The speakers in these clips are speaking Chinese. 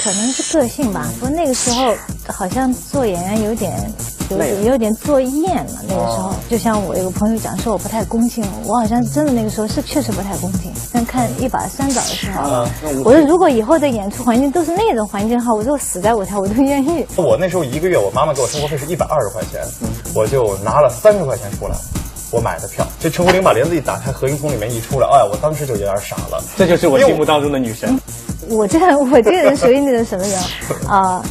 可能是个性吧。不过那个时候好像做演员有点做厌了。那个时候，就像我有个朋友讲说我不太恭敬，我好像是真的那个时候是确实不太恭敬。但看一把三枣的时候，我说如果以后的演出环境都是那种环境的话，我就死在舞台我都愿意。我那时候1个月，我妈妈给我生活费是120块钱，我就拿了30块钱出来。我买的票，这陈慧琳把帘子一打开，何应从里面一出来，哎，我当时就有点傻了。这就是我心目当中的女神。我这个人属于那种什么人啊？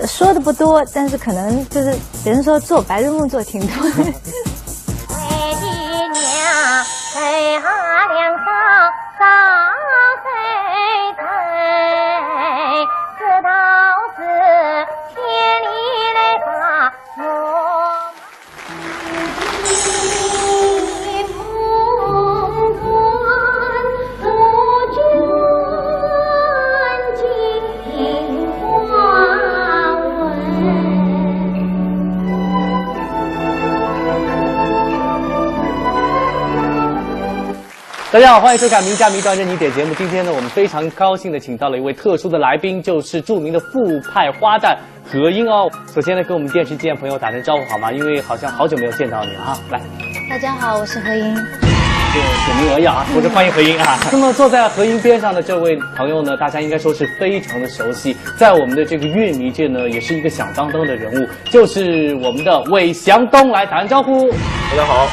说的不多，但是可能就是别人说做白日梦做挺多的。为的娘，谁下梁上早谁在？这道是千里来把我。大家好，欢迎收看《名家名段任你点》节目。今天呢，我们非常高兴的请到了一位特殊的来宾，就是著名的副派花旦何英哦。首先呢，跟我们电视机前朋友打声招呼好吗？因为好像好久没有见到你了哈。来，大家好，我是何英。简明而雅啊，我是欢迎何英啊。那么坐在何英边上的这位朋友呢，大家应该说是非常的熟悉，在我们的这个乐迷界呢，也是一个响当当的人物，就是我们的韦祥东。来打声招呼。大家好。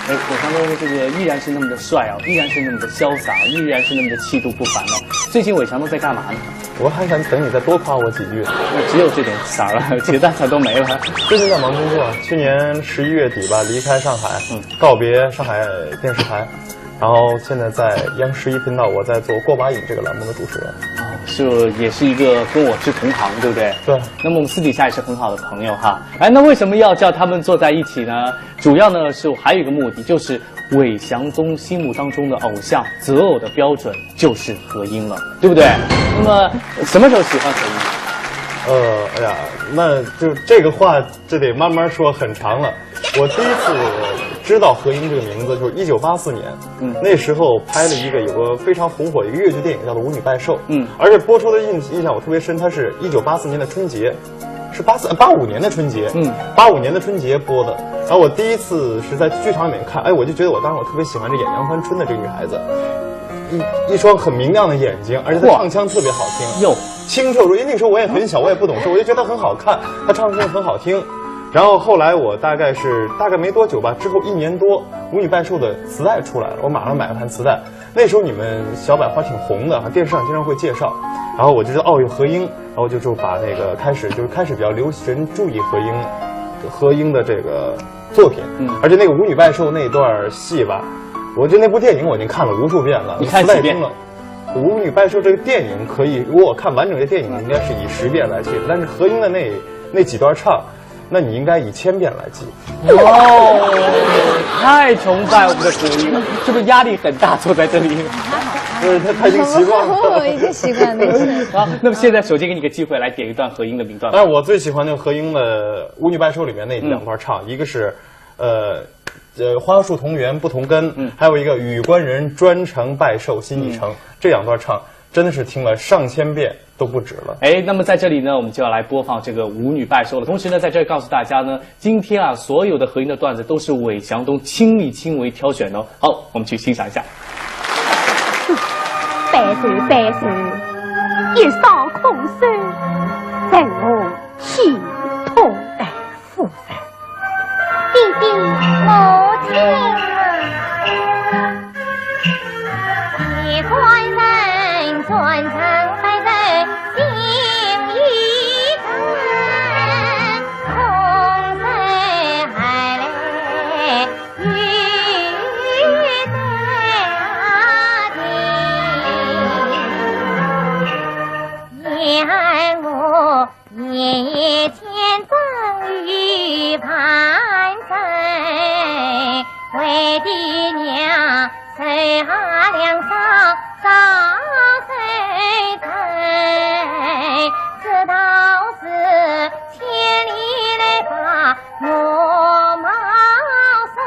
韦祥东这个依然是那么的帅啊，依然是那么的潇洒，依然是那么的气度不凡哦。最近韦祥东在干嘛呢？我还想等你再多夸我几句。只有这点傻了，其他全都没了。最近在忙工作，去年11月底吧离开上海，告别上海电视台，然后现在在央视1频道，我在做《过把瘾》这个栏目的主持人。也是一个跟我是同行，对不对？对。那么我们私底下也是很好的朋友哈。哎，那为什么要叫他们坐在一起呢？主要呢是还有一个目的，就是韦祥东心目当中的偶像择偶的标准就是何英了，对不对？那么什么时候喜欢何英？哎呀，那就这个话这得慢慢说，很长了。我第一次知道何英这个名字就是1984年，那时候拍了有个非常红火的一个越剧电影叫做《舞女拜寿》，而且播出的印象我特别深，它是1984年的春节，是85年的春节，85年的春节播的。然后我第一次是在剧场里面看，哎，我就觉得当时我特别喜欢这演杨凡春的这个女孩子，一双很明亮的眼睛，而且她唱腔特别好听，哟，清澈如，因为那时候我也很小，我也不懂事，我就觉得很好看，她唱腔很好听。然后后来我大概没多久吧，之后1年多，《舞女拜寿》的磁带出来了，我马上买了盘磁带。那时候你们小百花挺红的，电视上经常会介绍。然后我就知道有何英，然后就把那个开始比较留神注意何英的这个作品。而且那个《舞女拜寿》那段戏吧，我觉得那部电影我已经看了无数遍了。你看几遍了？《舞女拜寿》这个电影可以，如果我看完整的电影，应该是以10遍来记的。但是何英的那几段唱，那你应该以1000遍来记。太崇拜我们的何英了，是不是压力很大？坐在这里，他已经习惯了，我已经习惯了。好，那么现在首先给你个机会来点一段何英的名段。但是我最喜欢的何英的《舞女拜寿》里面那2段唱，一个是花树同源不同根，还有一个与官人专程拜寿心已成，这2段唱真的是听了上千遍都不止了。哎，那么在这里呢，我们就要来播放这个《舞女拜寿》了。同时呢，在这儿告诉大家呢，今天啊，所有的何英的段子都是韦祥东亲力亲为挑选的哦。好，我们去欣赏一下。拜寿拜寿，一扫空手，在我心痛爱夫人。弟弟，我听啊，一官人专程拜寿心已成，空手还来与家庭，言我夜间终于盼生，为的娘手下梁上早谁等，这倒是千里来把我mau送，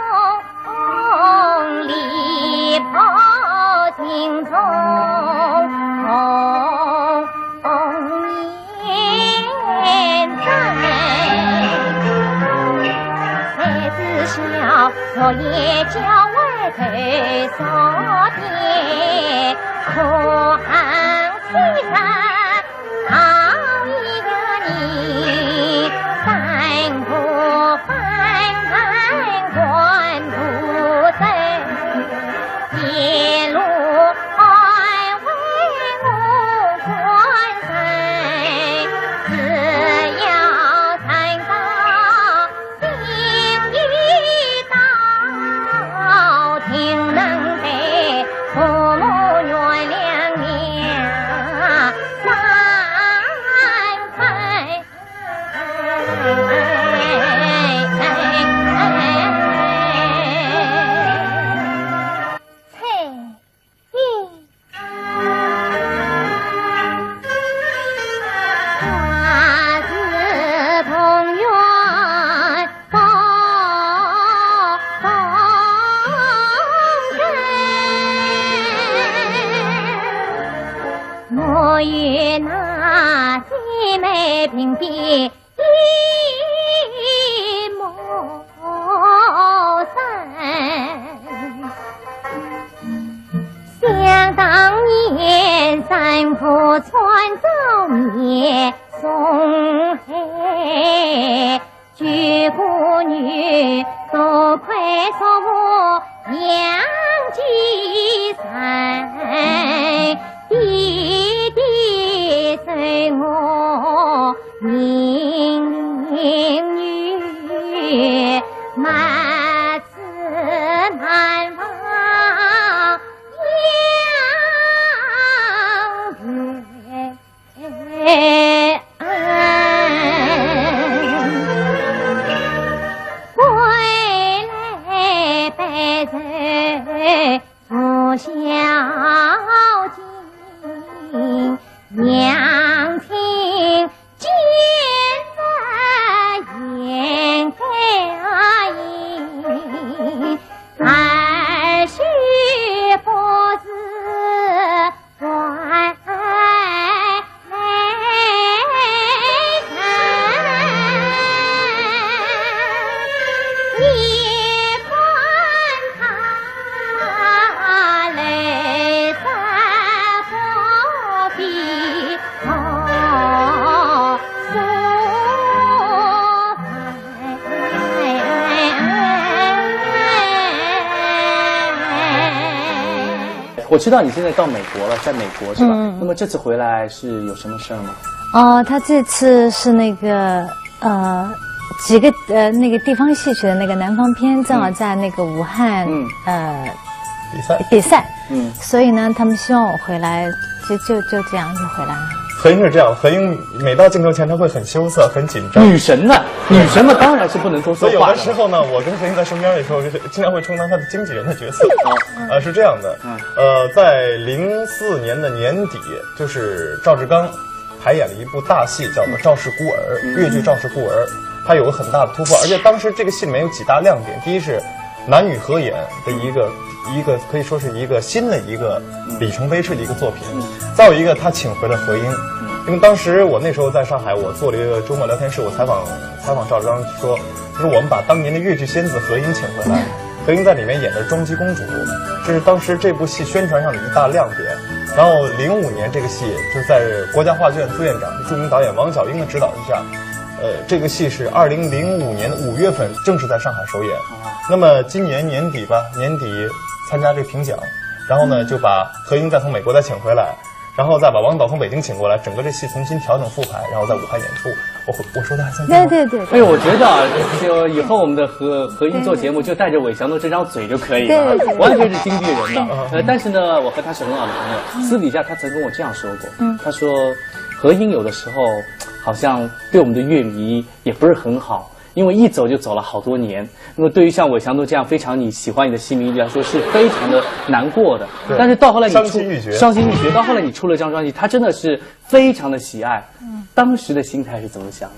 离跑心中。昨夜郊外头所见，可恨西山好一个你，三顾翻看观不走，一路爱为我关山，只要看到定一道，定能被父母原谅娘三分。花子同源报根，我与那姐妹平地一模三。想当年，三浦川造孽送黑，举妇女多亏说我杨继山，弟弟随我明灵女，满子满房月归来白头不孝敬，娘亲见了眼开映，儿媳妇子关我知道你现在到美国了，在美国是吧？那么这次回来是有什么事儿吗？哦，他这次是那个几个那个地方戏曲的那个南方篇，正好在那个武汉比赛，所以呢，他们希望我回来，就这样就回来了。何英是这样，何英每到镜头前，她会很羞涩、很紧张。女神呢？女神嘛，当然是不能多说话。所以有的时候呢，我跟何英在身边的时候，经常会充当她的经纪人的角色。是这样的，在04年的年底，就是赵志刚排演了一部大戏，叫做《赵氏孤儿》，越剧《赵氏孤儿》，它有个很大的突破，而且当时这个戏里面有几大亮点，第一是男女合演的一个可以说是一个新的一个里程碑式的一个作品，再有一个他请回了何英，因为当时我那时候在上海，我做了一个周末聊天室，我采访赵志刚说我们把当年的越剧仙子何英请回来，何英在里面演的庄姬公主，这是当时这部戏宣传上的一大亮点。然后05年这个戏就是在国家话剧院副院长著名导演王小英的指导之下，这个戏是2005年5月份正式在上海首演。那么今年年底参加这个评奖，然后呢就把何英再从美国再请回来，然后再把王导从北京请过来，整个这戏重新调整复排，然后在武汉演出。我说的还算对吗？对。哎，我觉得啊，就以后我们的何英做节目就带着韦翔的这张嘴就可以了，完全是经纪人的。但是呢，我和他是很好的朋友，私底下他曾跟我这样说过，他说何英有的时候好像对我们的乐迷也不是很好。因为一走就走了好多年，那么对于像韦翔都这样非常你喜欢你的戏迷来说是非常的难过的。但是到后来你伤心欲绝，到后来你出了这张专辑，他真的是非常的喜爱。当时的心态是怎么想的？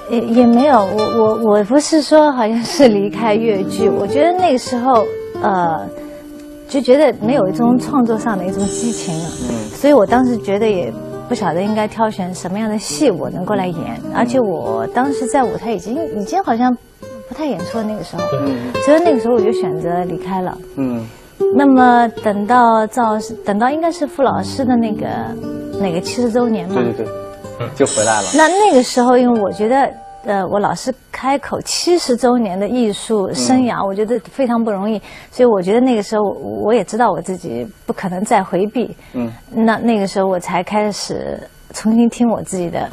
也没有，我不是说好像是离开越剧，我觉得那个时候就觉得没有一种创作上的一种激情了，所以我当时觉得也不晓得应该挑选什么样的戏我能够来演，而且我当时在舞台已经好像不太演出的那个时候，所以那个时候我就选择离开了。那么等到应该是傅老师的那个70周年嘛，对，就回来了。那个时候，因为我觉得。我老师开口70周年的艺术生涯，我觉得非常不容易，所以我觉得那个时候我也知道我自己不可能再回避。那个时候我才开始重新听我自己的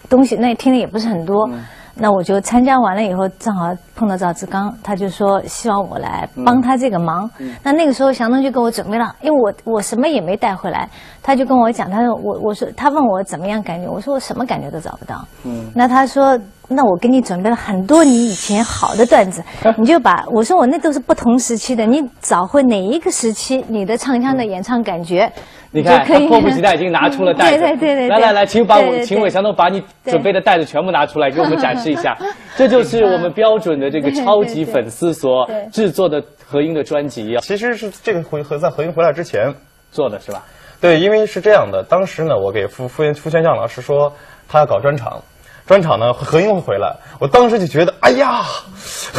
东西，那听的也不是很多。那我就参加完了以后，正好碰到赵志刚，他就说希望我来帮他这个忙。那个时候祥东就给我准备了，因为我什么也没带回来，他就跟我讲，他说我说他问我怎么样感觉，我说我什么感觉都找不到。那他说那我给你准备了很多你以前好的段子，你就把我说我那都是不同时期的，你找回哪一个时期你的唱腔的演唱感觉。你看，他迫不及待已经拿出了袋子。对，来，请伟祥东把你准备的袋子全部拿出来，给我们展示一下。这就是我们标准的这个超级粉丝所制作的何英的专辑啊。其实是这个在何英回来之前做的是吧？对，因为是这样的，当时呢，我给傅全相老师说他要搞专场呢，何英会回来，我当时就觉得，哎呀，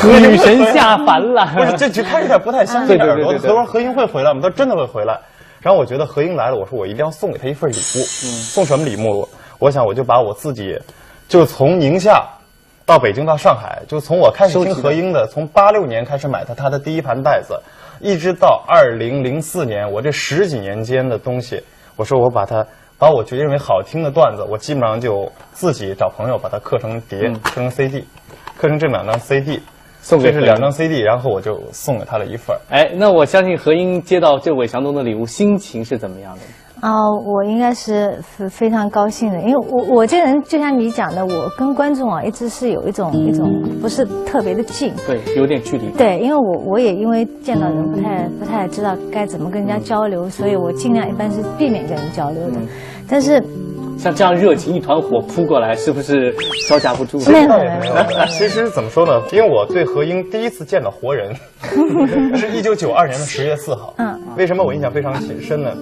女神下凡了。不是，这就开始有点不太相信耳朵。何英会回来吗？他真的会回来。然后我觉得何英来了，我说我一定要送给他一份礼物。送什么礼物？我想我就把我自己，就从宁夏到北京到上海，就从我开始听何英的，从86年开始买他的第一盘带子，一直到2004年，我这10几年间的东西，我说我把我认为好听的段子，我基本上就自己找朋友把它刻成碟，刻成 CD， 刻成这2张 CD。这是2张 CD， 然后我就送给他了一份。那我相信何英接到这伟祥东的礼物，心情是怎么样的？我应该是非常高兴的，因为我这个人就像你讲的，我跟观众一直是有一种不是特别的近，对，有点距离。对，因为我也因为见到人不太知道该怎么跟人家交流，所以我尽量一般是避免跟人交流的。但是像这样热情一团火扑过来，是不是招架不住？没有。其实怎么说呢？因为我对何英第一次见到活人，是1992年的10月4号。为什么我印象非常深呢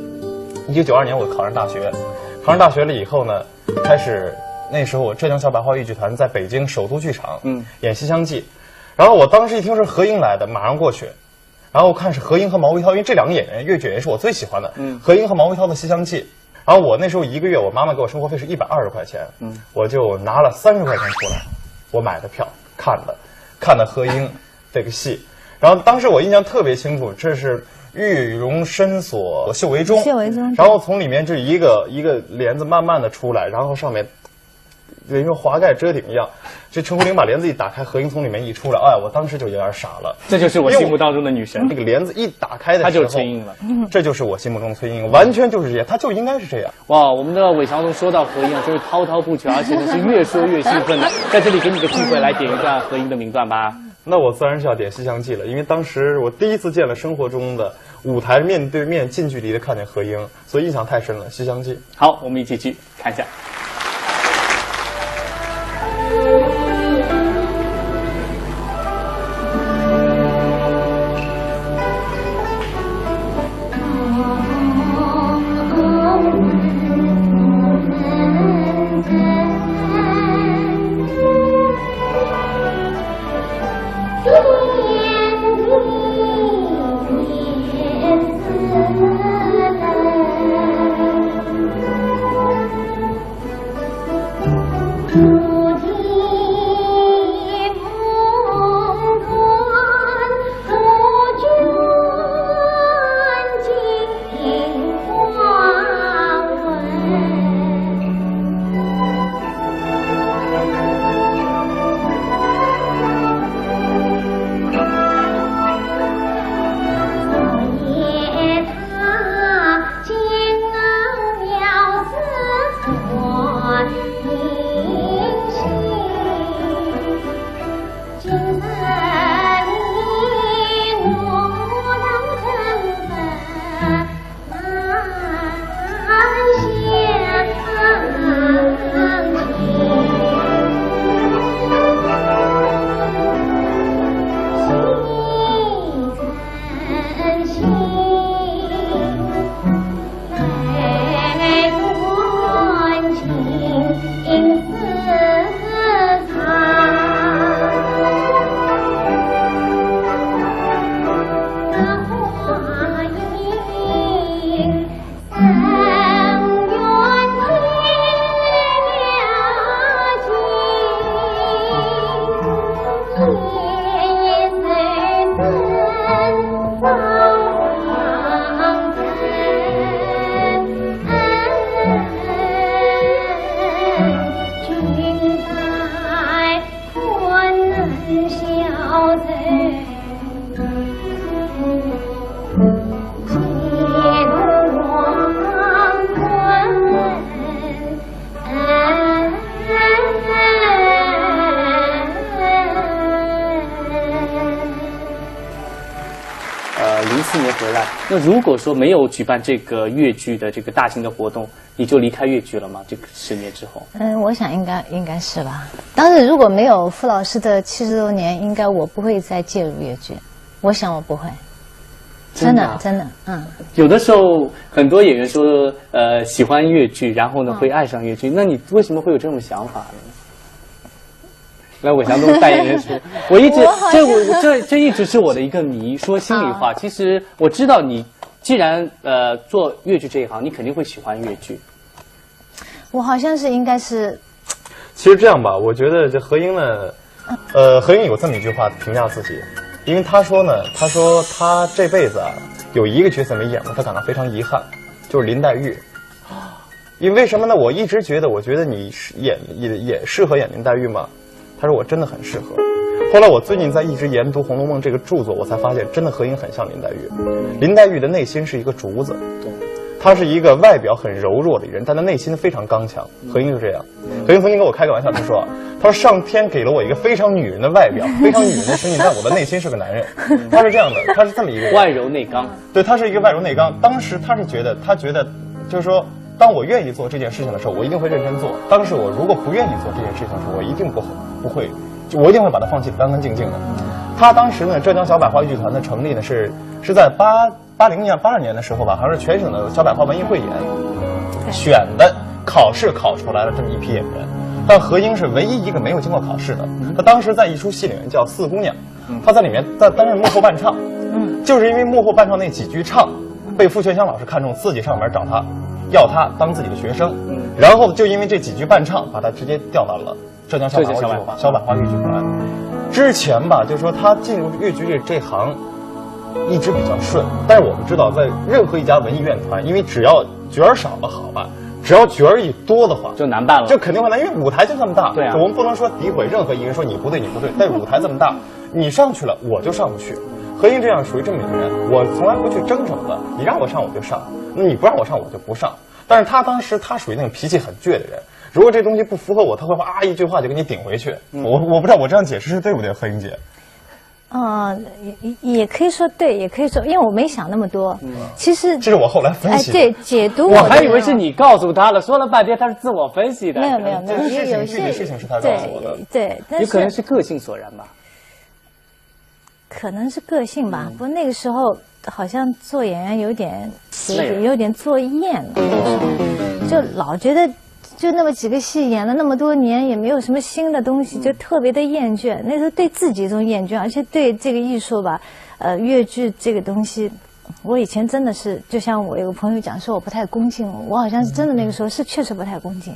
？1992年我考上大学了以后呢，开始那时候我浙江小百花豫剧团在北京首都剧场演《西厢记》，然后我当时一听是何英来的，马上过去，然后看是何英和毛维涛，因为这2个演员粤剧演员是我最喜欢的，何英和毛维涛的《西厢记》。然后我那时候1个月，我妈妈给我生活费是120块钱，我就拿了30块钱出来，我买的票看的何英这个戏，然后当时我印象特别清楚，这是玉容深锁绣为中，然后从里面就一个帘子慢慢的出来，然后上面等于说华盖遮顶一样，这陈慧玲把帘子一打开，何英从里面一出来，哎，我当时就有点傻了。这就是我心目当中的女神。这个帘子一打开的时候，她就是崔莺了。这就是我心目中的崔莺，完全就是这样，她就应该是这样。哇，我们的伟祥东说到何英啊，真是滔滔不绝，而且呢是越说越兴奋的。在这里给你个机会来点一段何英的名段吧。那我自然是要点《西厢记》了，因为当时我第一次见了生活中的舞台面对面近距离的看见何英，所以印象太深了，《西厢记》。好，我们一起去看一下。回来。那如果说没有举办这个越剧的这个大型的活动，你就离开越剧了吗？这个10年之后？我想应该是吧。当然，如果没有傅老师的70周年，应该我不会再介入越剧。我想我不会。真的，有的时候很多演员说，喜欢越剧，然后呢会爱上越剧。那你为什么会有这种想法呢？来，韦翔东代言人说，我一直这一直是我的一个谜。说心里话，其实我知道你既然做越剧这一行，你肯定会喜欢越剧。我好像是应该是。其实这样吧，我觉得这何英呢，何英有这么一句话评价自己。因为他说他这辈子啊有一个角色没演过，他感到非常遗憾，就是林黛玉。因为什么呢？我一直觉得你也适合演林黛玉吗？他说我真的很适合。后来我最近在一直研读《红楼梦》这个著作，我才发现真的何英很像林黛玉。林黛玉的内心是一个竹子，她是一个外表很柔弱的人，但她内心非常刚强。何英就这样。何英曾经跟我开个玩笑，他说上天给了我一个非常女人的外表，非常女人的身体，但我的内心是个男人。他是这样的，他是这么一个人，外柔内刚。对，他是一个外柔内刚。当时他觉得就是说，当我愿意做这件事情的时候，我一定会认真做；当时我如果不愿意做这件事情的时候，我一定不会，我一定会把它放弃得干干净净的。他当时呢，浙江小百花豫剧团的成立呢是在82年的时候吧，好像是全省的小百花文艺汇演选的，考试考出来了这么一批演员。但何英是唯一一个没有经过考试的。她当时在一出戏里面叫《四姑娘》，她在里面担任幕后伴唱。就是因为幕后伴唱那几句唱，被傅全香老师看中，自己上门找她，要她当自己的学生。然后就因为这几句伴唱，把她直接调到了浙江小百花豫剧团。之前吧，就说她进入越剧这行一直比较顺，但是我们知道，在任何一家文艺院团，因为只要角儿少了好办。只要角儿一多的话，就难办了，就肯定会难，因为舞台就这么大。对啊，我们不能说诋毁任何一个人，说你不对，但是舞台这么大，你上去了我就上不去。何英这样属于这么一个人，我从来不去争什么的，你让我上我就上，那你不让我上我就不上。但是他当时属于那种脾气很倔的人，如果这东西不符合我，他会一句话就给你顶回去。我不知道我这样解释是对不对，何英姐？也可以说对，也可以说，因为我没想那么多。其实这是我后来分析的。对，解读我还以为是你告诉他了，说了半天他是自我分析的。没有，有些事情是他告诉我的。对，但是有可能是个性所然吧。可能是个性吧，不过那个时候好像做演员有点做厌了，就老觉得。就那么几个戏演了那么多年，也没有什么新的东西，就特别的厌倦。那时候对自己一种厌倦，而且对这个艺术吧，越剧这个东西，我以前真的是，就像我有个朋友讲说我不太恭敬，我好像是真的那个时候是确实不太恭敬，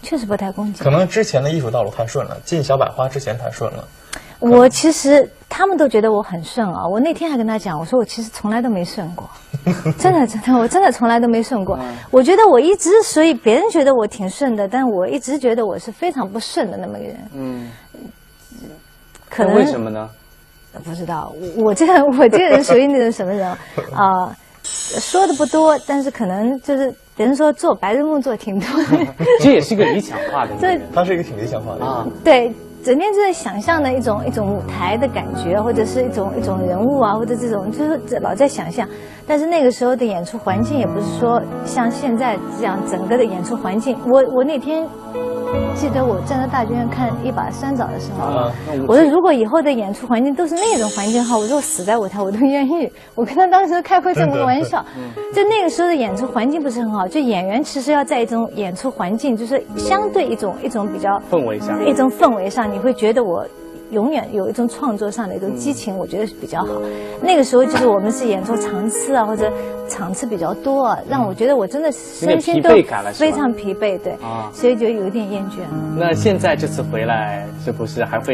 确实不太恭敬。可能之前的艺术道路太顺了，进小百花之前太顺了。我其实他们都觉得我很顺啊，我那天还跟他讲，我说我其实从来都没顺过，真的，我真的从来都没顺过。我觉得我一直，所以别人觉得我挺顺的，但我一直觉得我是非常不顺的那么个人。可能为什么呢？不知道，我这个人属于那种什么人啊？说的不多，但是可能就是别人说做白日梦做挺多的。这也是个理想化的人，他是一个挺理想化的人。对。整天就在想象的一种舞台的感觉，或者是一种人物啊，或者这种就是老在想象。但是那个时候的演出环境也不是说像现在这样，整个的演出环境。我那天记得我站在大剧院看一把酸枣的时候，我说如果以后的演出环境都是那种环境的话，我说死在舞台我都愿意。我跟他当时开会这么个玩笑，就那个时候的演出环境不是很好，就演员其实要在一种演出环境，就是相对一种比较氛围上，一种氛围上，你会觉得我永远有一种创作上的一种激情，我觉得是比较好。那个时候就是我们是演出长次啊，或者场次比较多啊，让我觉得我真的身心都非常疲惫，对，所以就有点厌倦。那现在这次回来，是不是还会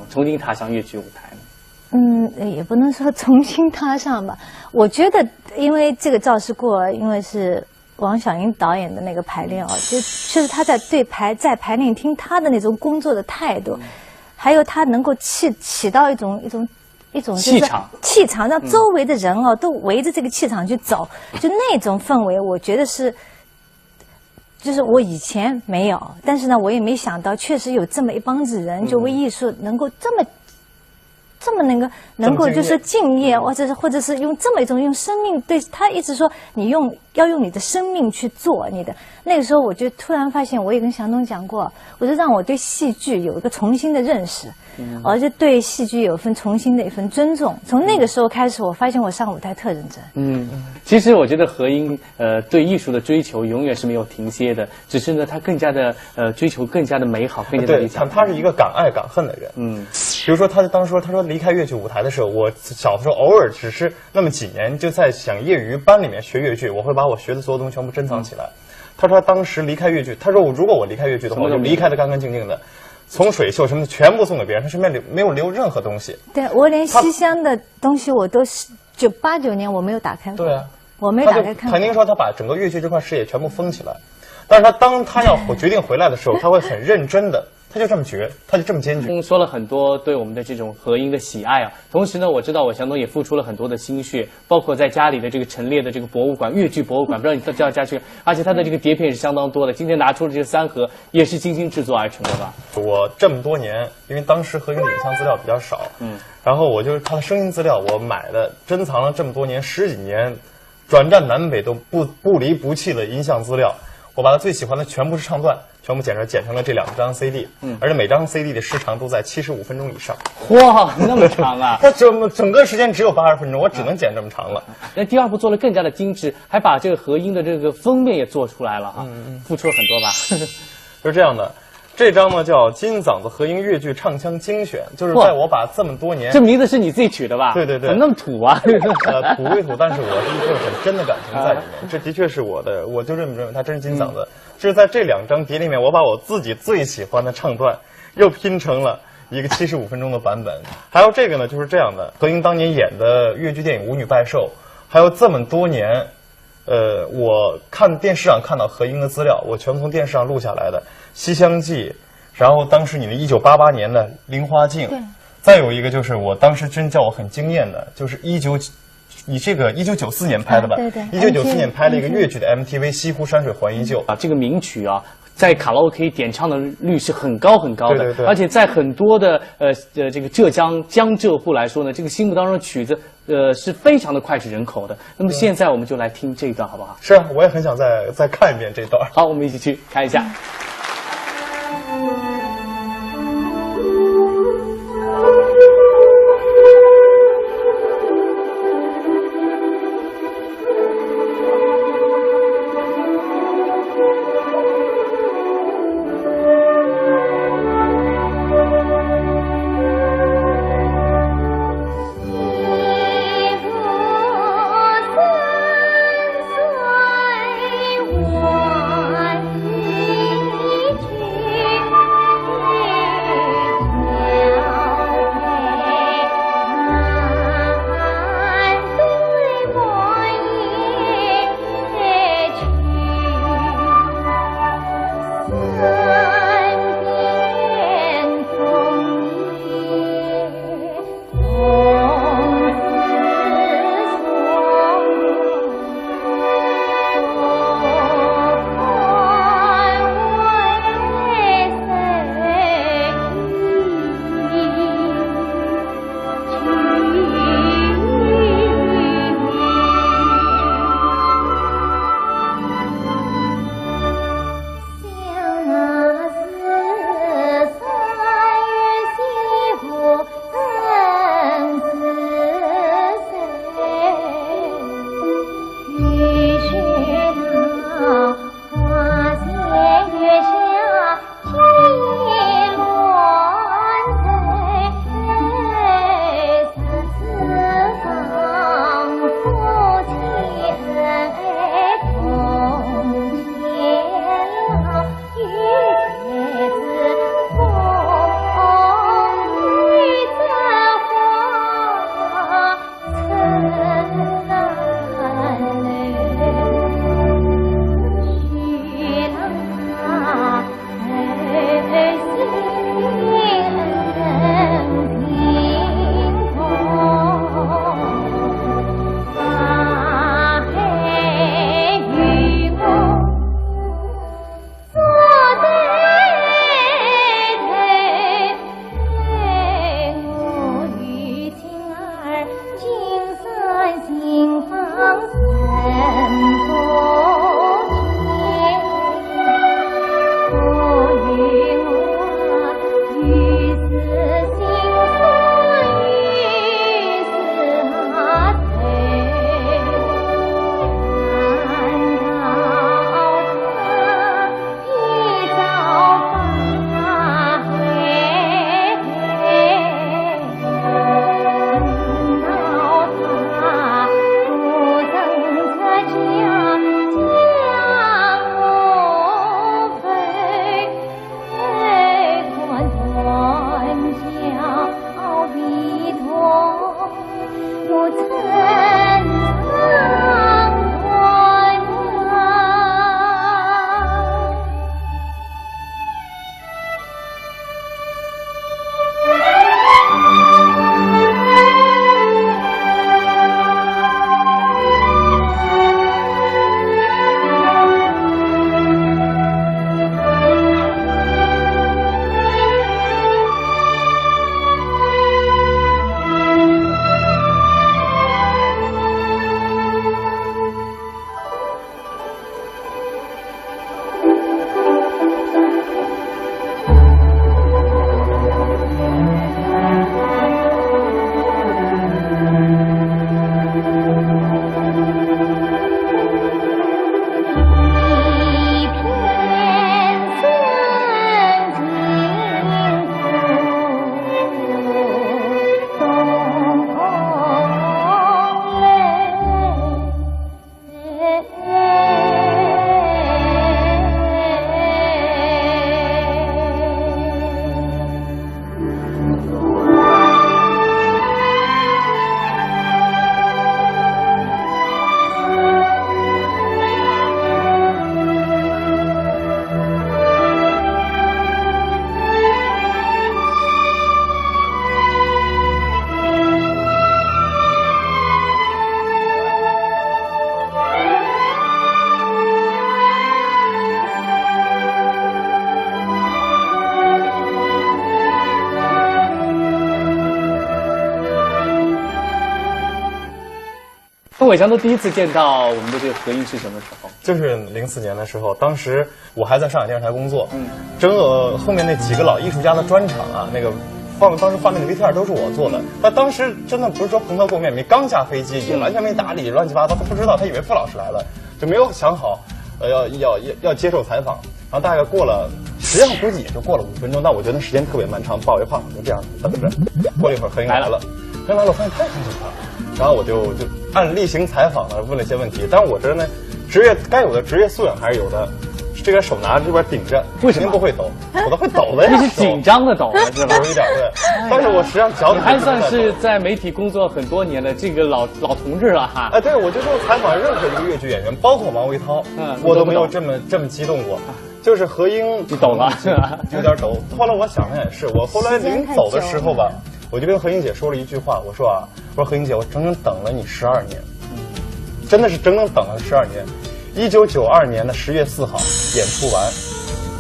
重新踏上越剧舞台呢？也不能说重新踏上吧。我觉得，因为这个赵氏孤儿，因为是王小英导演的那个排练就是他在在排练厅他的那种工作的态度。还有他能够起到一种气场，让周围的人都围着这个气场去走，就那种氛围，我觉得就是我以前没有，但是呢，我也没想到，确实有这么一帮子人，就为艺术能够这么能够就是敬业，或者是用这么一种用生命对他一直说你要用你的生命去做你的。那个时候我就突然发现，我也跟祥东讲过，我就让我对戏剧有一个重新的认识，而且对戏剧有重新的一份尊重。从那个时候开始，我发现我上舞台特认真。其实我觉得何英对艺术的追求永远是没有停歇的，只是呢他更加的追求更加的美好，更加的理想。他是一个敢爱敢恨的人。比如说他说离开越剧舞台的时候，我小的时候偶尔只是那么几年就在想业余班里面学越剧，我会把我学的所有东西全部珍藏起来。他说他当时离开越剧，他说如果我离开越剧的话，我就离开的干干净净的。从水袖什么的全部送给别人，他身边没有留任何东西。对，我连西厢的东西我都是89年我没有打开过。对啊，我没打开看过。肯定说他把整个越剧这块事业全部封起来，但是当他要决定回来的时候，他会很认真的。他就这么绝，他就这么坚决。说了很多对我们的这种何英的喜爱啊，同时呢，我知道祥东也付出了很多的心血，包括在家里的这个陈列的这个博物馆，越剧博物馆，不知道你到家去，而且他的这个碟片是相当多的。今天拿出的这3盒也是精心制作而成的吧？我这么多年，因为当时何英的影像资料比较少，然后我就是他的声音资料，我买的珍藏了这么多年10几年，转战南北都不离不弃的音像资料。我把他最喜欢的全部是唱段，全部剪成了这2张 CD，而且每张 CD 的时长都在75分钟以上。哇，那么长啊！它整个时间只有80分钟，我只能剪这么长了。那第2部做了更加的精致，还把这个何英的这个封面也做出来了哈，付出了很多吧？是这样的。这张呢叫《金嗓子何英越剧唱腔精选》，就是在我把这么多年，这名字是你自己取的吧？对对对，怎么那么土啊？土归土，但是我是一份很真的感情在里面。这的确是我的，我就认为它真是金嗓子。就是在这2张碟里面，我把我自己最喜欢的唱段又拼成了一个75分钟的版本。还有这个呢，就是这样的，何英当年演的越剧电影《舞女拜寿》，还有这么多年。我看电视上看到何英的资料，我全从电视上录下来的《西厢记》，然后当时你的1988年的《梨花镜》，再有一个就是我当时真叫我很惊艳的，就是1994年拍的吧？对对，1994年拍了一个越剧的 MTV《西湖山水还依旧》啊，这个名曲啊。在卡拉 OK 点唱的率是很高很高的，对对对，而且在很多的这个江浙沪来说呢，这个心目当中的曲子是非常的脍炙人口的。那么现在我们就来听这一段好不好？是啊，我也很想再看一遍这段。好，我们一起去看一下。那伟强都第一次见到我们的这个合音是什么时候？就是04年的时候，当时我还在上海电视台工作，后面那几个老艺术家的专场啊，那个当时画面的 VTR 都是我做的。他当时真的不是说蓬头垢面，刚下飞机，也完全没打理，乱七八糟，他不知道，他以为傅老师来了，就没有想好，要接受采访。然后大概过了，实际上估计也就过了5分钟，但我觉得时间特别漫长，抱一话筒就这样等着。过了一会儿，何英来了，何英来了，我发现太清楚了。然后我就按例行采访了，问了一些问题。但是我这呢，该有的职业素养还是有的。这个手拿这边顶着，为什么不会抖？我都会抖的呀。你是紧张的抖了是吧？有一点对。但是我实际上脚底还算是在媒体工作很多年的这个老同志了哈。哎，对，我就说采访任何一个粤剧演员，包括王维涛，我都没有这么激动过。就是何英，你抖了是吧？有点抖。后来我想想也是，我后来临走的时候吧，我就跟何英姐说了一句话，我说何英姐，我整整等了你12年，真的是整整等了12年。1992年的10月4号演出完，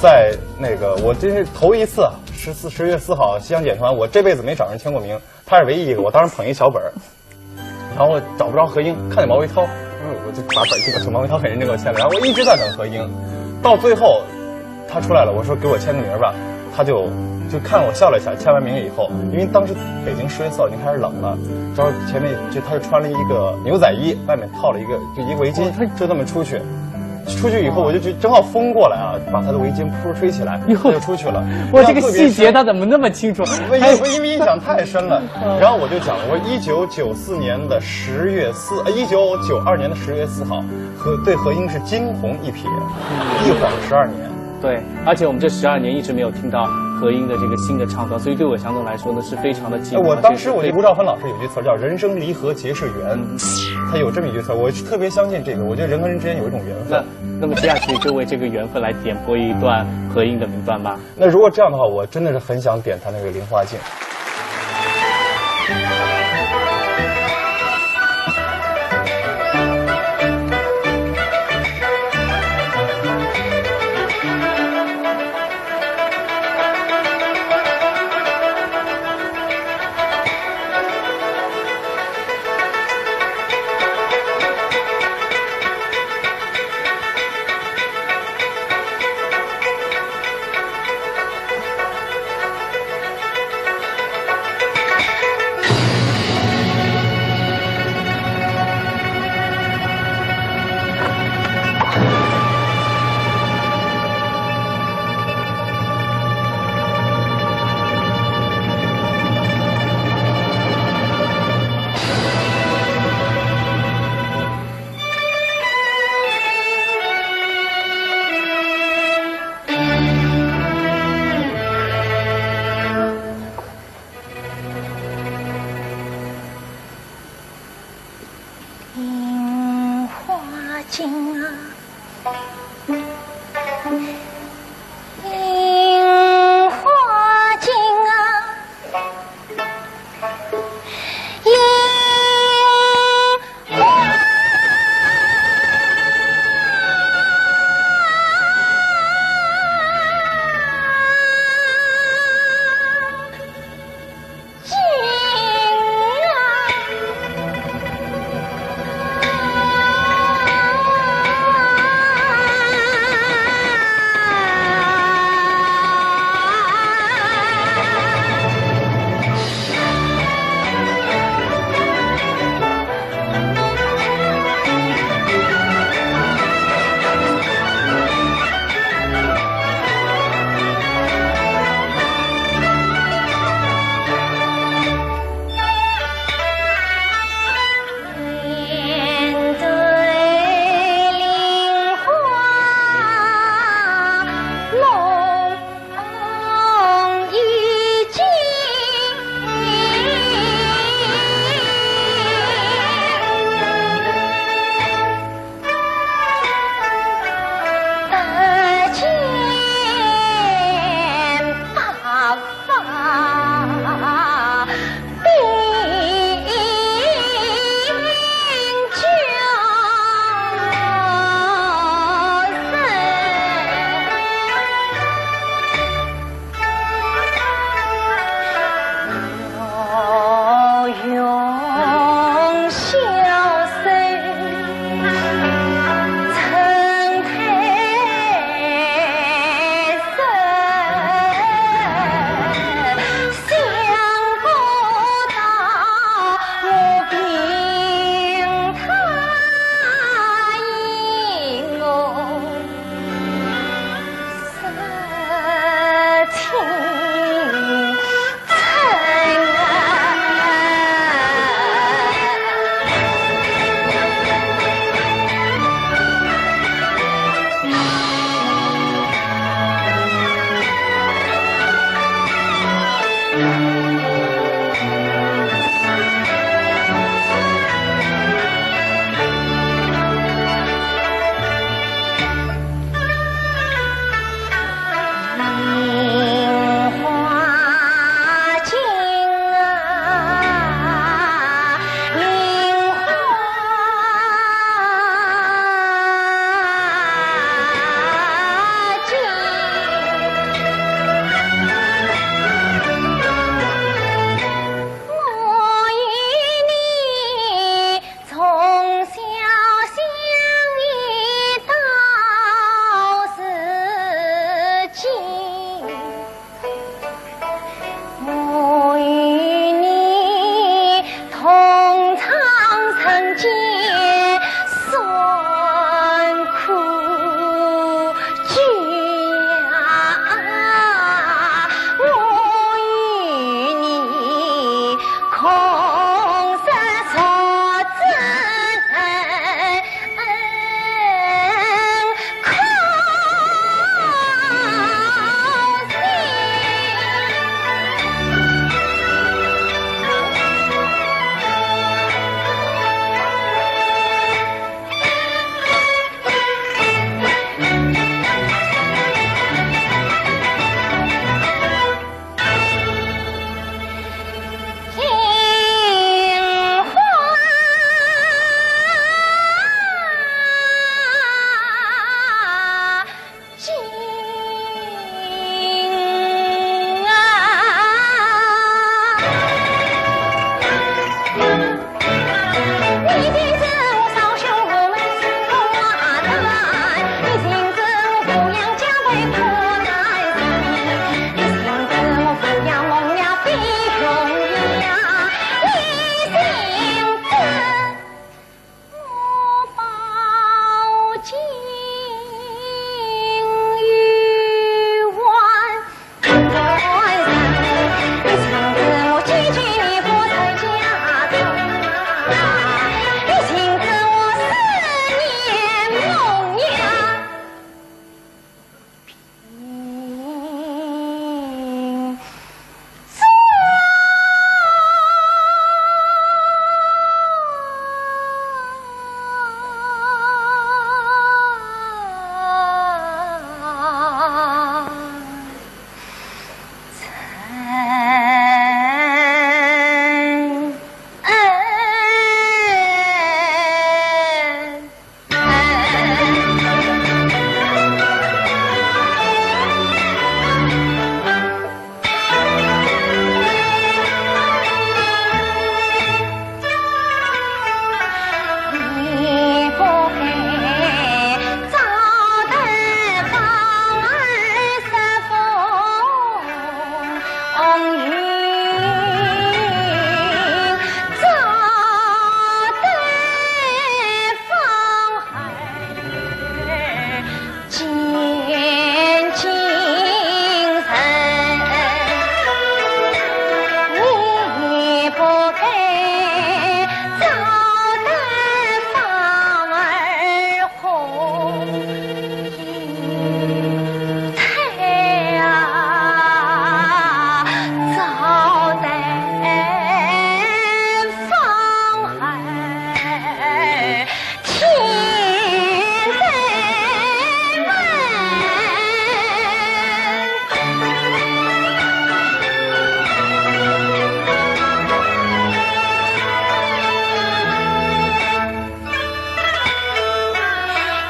在那个我真是头一次10月4号西洋剪团，我这辈子没找人签过名，他是唯一一个。我当时捧一小本儿，然后我找不着何英，看见毛维涛，我就把本这个毛维涛很认真给我签了。然后我一直在等何英，到最后他出来了，我说给我签个名吧，他就看我笑了一下，签完名以后，因为当时北京10月4号已经开始冷了，然后前面他就穿了一个牛仔衣，外面套了一个围巾，就这么出去以后，我就正好风过来啊，把他的围巾扑吹起来，他就出去了。哇，这个细节他怎么那么清楚？因为印象太深了。然后我就讲，我1994年的1992年的10月4号，对何英是惊鸿一瞥，一晃12年。对，而且我们这12年一直没有听到何英的这个新的唱段，所以对我相对来说呢是非常的寂寞。我当时吴兆芬老师有句词叫"人生离合皆是缘"，他有这么一句词，我特别相信这个。我觉得人和人之间有一种缘分。那么接下去就为这个缘分来点播一段何英的名段吧。那如果这样的话，我真的是很想点他那个《菱花镜》。景啊，樱花景啊，樱花。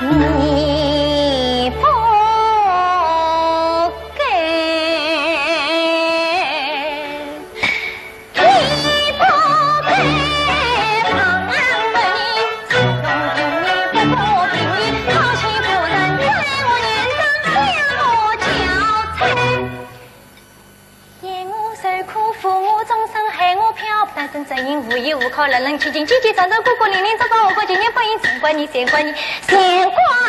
你不给，你不给，旁人问你，心中有你不平你，好欺负人，在我脸上向我交差。言我受苦，负我终生，害我漂泊大声呻吟，无依无靠，冷冷清清，凄凄惨惨，孤孤零零，糟糕我过今年不应，先怪你，先怪你，先怪你。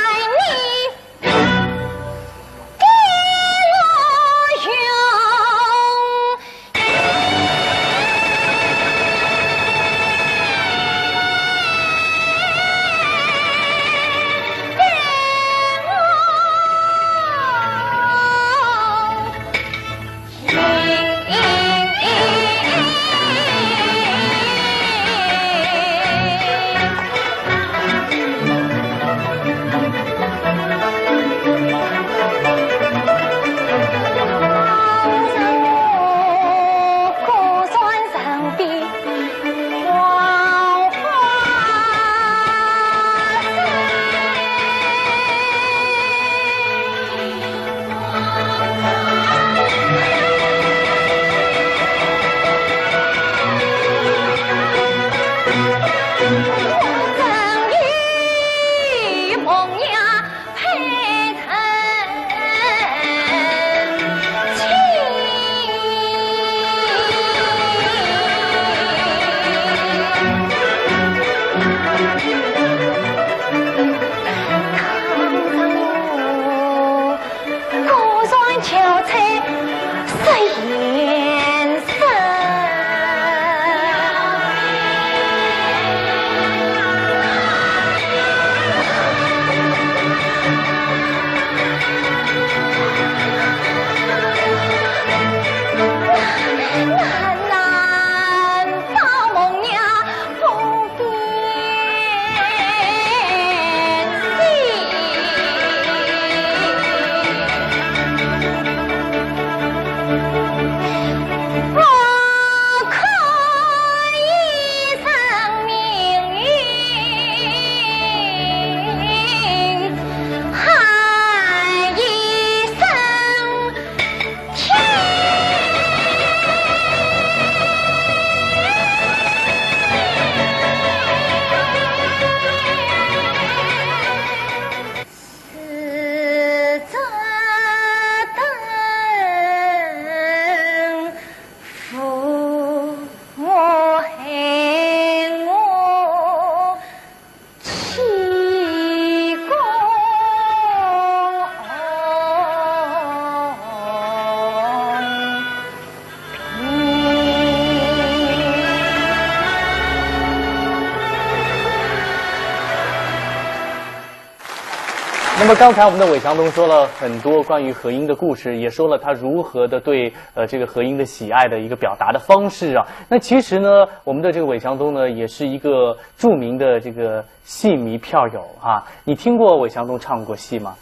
那么刚才我们的韦强东说了很多关于何英的故事，也说了他如何的对这个何英的喜爱的一个表达的方式啊。那其实呢，我们的这个韦强东呢，也是一个著名的这个戏迷票友啊。你听过韦强东唱过戏吗？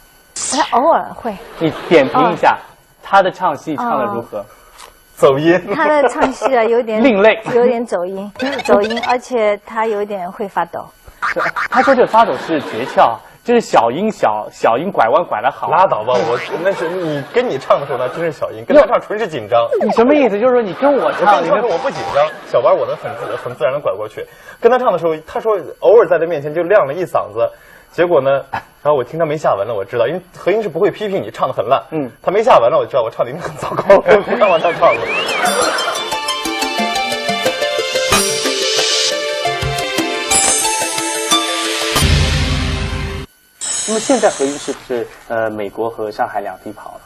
我偶尔会。你点评一下他的唱戏唱的如何？走音。他的唱戏啊，有点另类，有点走音，而且他有点会发抖。他说这发抖是诀窍。就是小音拐弯拐得好，拉倒吧！我那是你跟你唱的时候，那真是小音，跟他唱纯是紧张。你什么意思？就是说你跟我唱，我不紧张，小弯我能很自然的拐过去。跟他唱的时候，他说偶尔在他面前就亮了一嗓子，结果呢，然后我听他没下文了，我知道，因为何英是不会批评你唱的很烂，他没下文了，我知道我唱的一定很糟糕，我不敢往上唱了。那么现在何英是不是美国和上海两地跑了？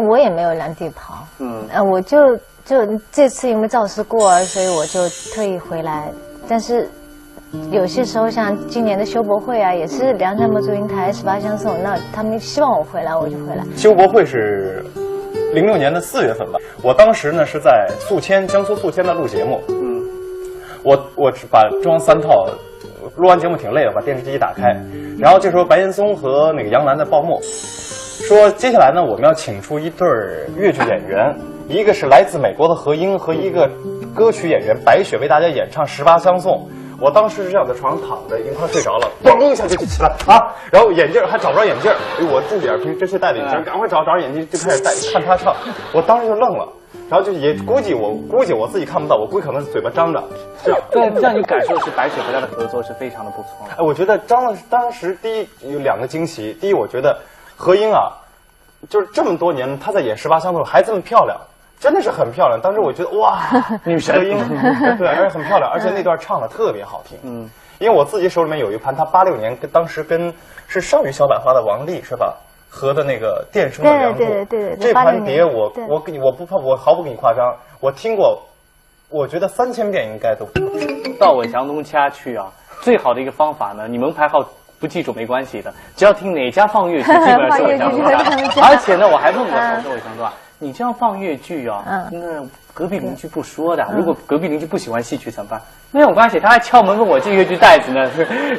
我也没有两地跑，我就这次因为肇事过儿，所以我就特意回来。但是有些时候像今年的修博会啊，也是梁山伯祝英台18相送，那他们希望我回来，我就回来。修博会是06年的4月份吧，我当时呢是在江苏宿迁的录节目，我只把中央3套。录完节目挺累的，把电视机一打开，然后这时候白岩松和那个杨澜在报幕，说接下来呢我们要请出一对越剧演员，一个是来自美国的何英和一个歌曲演员白雪为大家演唱18相送。我当时是这样在床上躺着，已经快睡着了，嘣一下就起来啊，然后眼镜还找不着眼镜，我自己平时真是戴的眼镜，赶快找眼镜就开始戴，看他唱，我当时就愣了，然后就也估计我自己看不到，我估计可能是嘴巴张着，这样。对，这样就感受是白雪和他的合作是非常的不错。哎，我觉得当时第一有2个惊喜，第一我觉得何英啊，就是这么多年她在演18香的时候还这么漂亮。真的是很漂亮，当时我觉得哇，女神何英，对，而且很漂亮，而且那段唱的特别好听。因为我自己手里面有一盘，她86年当时是少女小百花的王丽是吧？和的那个电声的梁祝，对，这盘碟我毫不给你夸张，我听过，我觉得3000遍应该都不止。到韦翔东家去啊，最好的一个方法呢，你门牌号不记住没关系的，只要听哪家放粤剧，基本上是韦翔东家。而且呢，我还问过他说韦翔东啊。你这样放粤剧啊，那隔壁邻居不说的。如果隔壁邻居不喜欢戏曲怎么办？没有关系，他还敲门问我借粤剧袋子呢。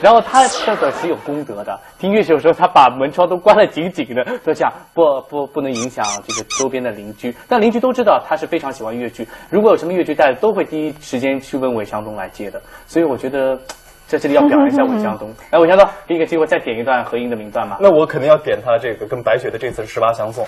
然后他这个是有功德的，听粤曲的时候他把门窗都关得紧紧的，都这样不能影响这个周边的邻居。但邻居都知道他是非常喜欢粤剧，如果有什么粤剧袋子，都会第一时间去问韦翔东来接的。所以我觉得在这里要表扬一下韦翔东。来，韦翔东，给你个机会再点一段何英的名段嘛。那我肯定要点他这个跟白雪的这次18相送。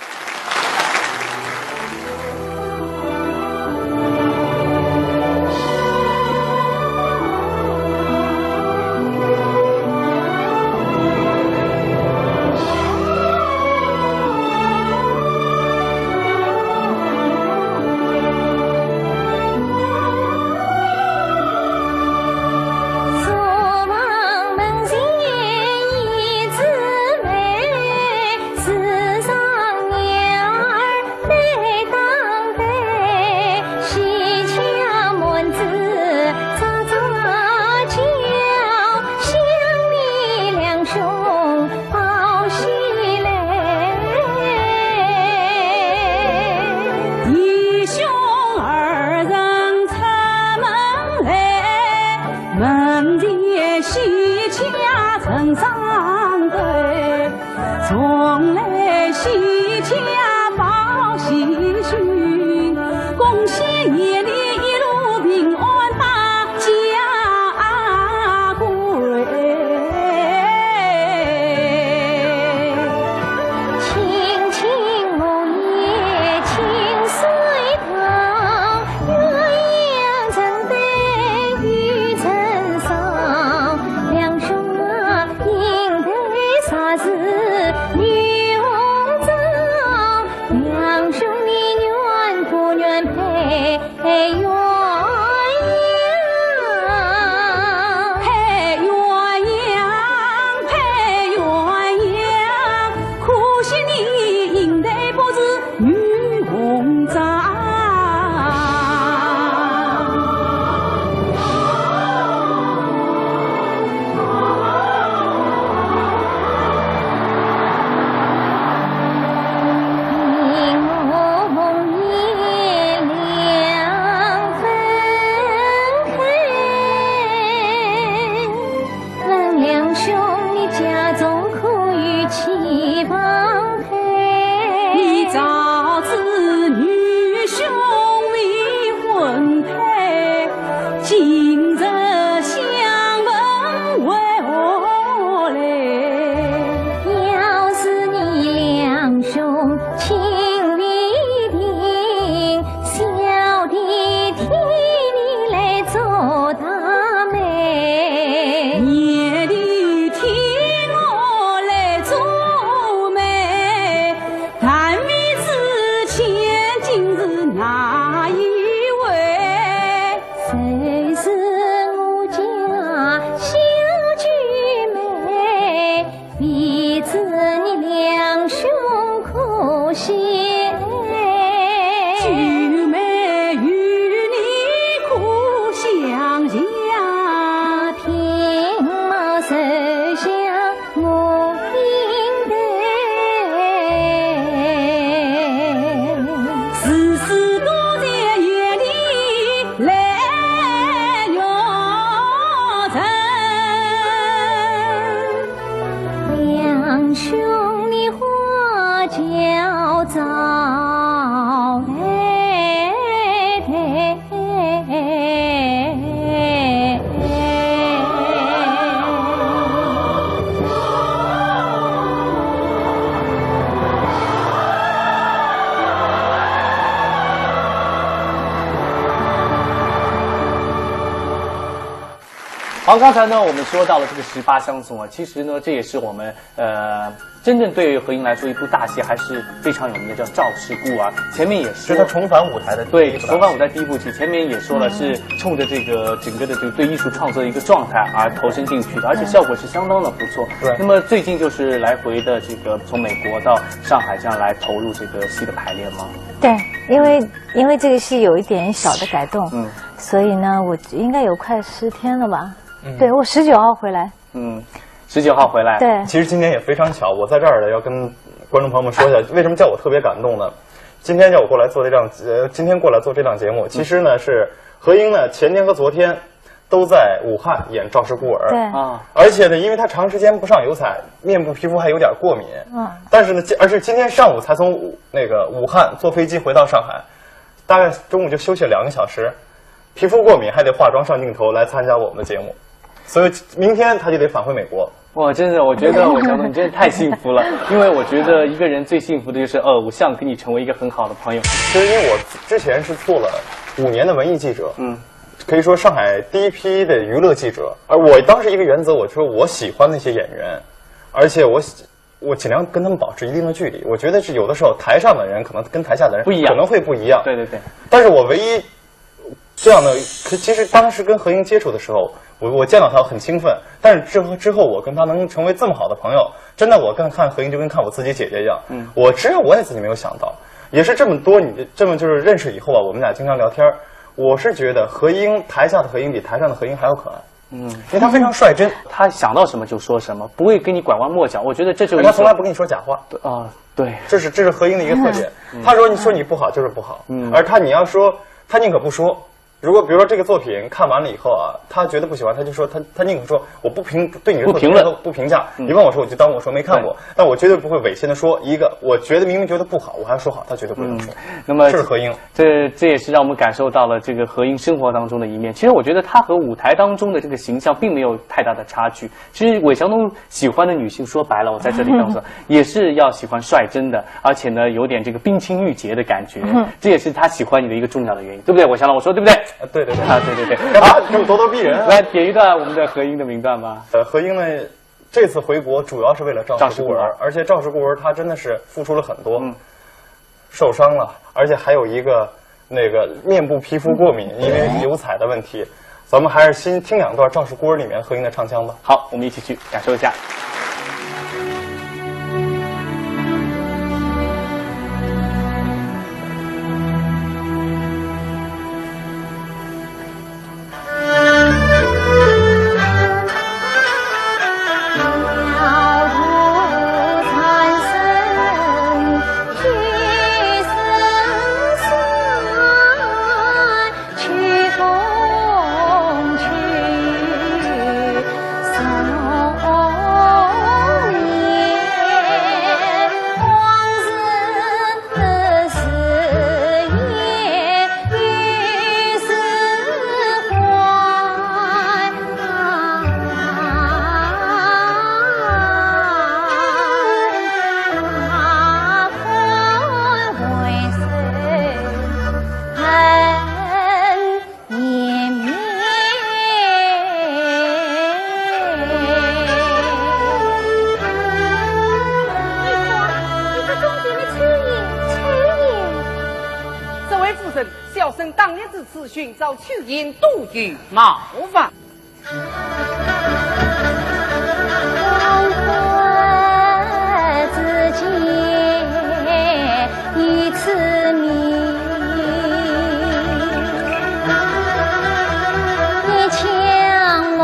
好，刚才呢我们说到了这个18相送啊，其实呢这也是我们真正对何英来说一部大戏还是非常有名的，叫《赵氏孤儿》。前面也说是他重返舞台的对重返舞台第一部曲，前面也说了是冲着这个整个的这个对艺术创作的一个状态而投身进去的，而且效果是相当的不错。对。那么最近就是来回的这个从美国到上海这样来投入这个戏的排练吗？对，因为这个戏有一点小的改动，所以呢，我应该有快10天了吧？对，我19号回来。19号回来。对，其实今天也非常巧，我在这儿呢要跟观众朋友们说一下，为什么叫我特别感动呢？今天叫我过来做今天过来做这档节目，其实呢是何英呢前天和昨天都在武汉演《赵氏孤儿》。对啊，而且呢，因为他长时间不上油彩，面部皮肤还有点过敏。但是呢，而是今天上午才从武汉坐飞机回到上海，大概中午就休息了2个小时，皮肤过敏还得化妆上镜头来参加我们的节目，所以明天他就得返回美国。哇，真的，我觉得伟强总你真的太幸福了，因为我觉得一个人最幸福的就是偶像跟你成为一个很好的朋友。其实因为我之前是做了5年的文艺记者，可以说上海第一批的娱乐记者。而我当时一个原则，我说我喜欢那些演员，而且我尽量跟他们保持一定的距离。我觉得是有的时候台上的人可能跟台下的人不一样，可能会不一样。对对对。但是我唯一这样的，其实当时跟何英接触的时候，我见到他很兴奋，但是之后我跟他能成为这么好的朋友，真的我看何英就跟看我自己姐姐一样。我也自己没有想到，也是这么就是认识以后啊，我们俩经常聊天，我是觉得何英台下的何英比台上的何英还要可爱。因为他非常率真，他想到什么就说什么，不会跟你拐弯抹角。我觉得这就是他从来不跟你说假话。对，这是何英的一个特点。他说你不好就是不好，而你要说他宁可不说。如果比如说这个作品看完了以后啊，他觉得不喜欢，他就说他宁可说我对你的作品不评价。你问我说我就当我说没看过，但我绝对不会违心的说一个我觉得明明觉得不好，我还要说好，他绝对不能说。那么这是何英，这也是让我们感受到了这个何英生活当中的一面。其实我觉得他和舞台当中的这个形象并没有太大的差距。其实韦强东喜欢的女性，说白了，我在这里告诉也是要喜欢率真的，而且呢有点这个冰清玉洁的感觉。这也是他喜欢你的一个重要的原因，对不对？我想了，我说对不对？对对对对。好，这么咄咄逼人。来点一段我们的何英的名段吧。何英呢，这次回国主要是为了赵氏孤儿，而且赵氏孤儿他真的是付出了很多，受伤了，而且还有一个面部皮肤过敏，因为油彩的问题。咱们还是先听2段赵氏孤儿里面何英的唱腔吧。好，我们一起去感受一下。寻找去因杜宇冒犯。自己一次命，你强我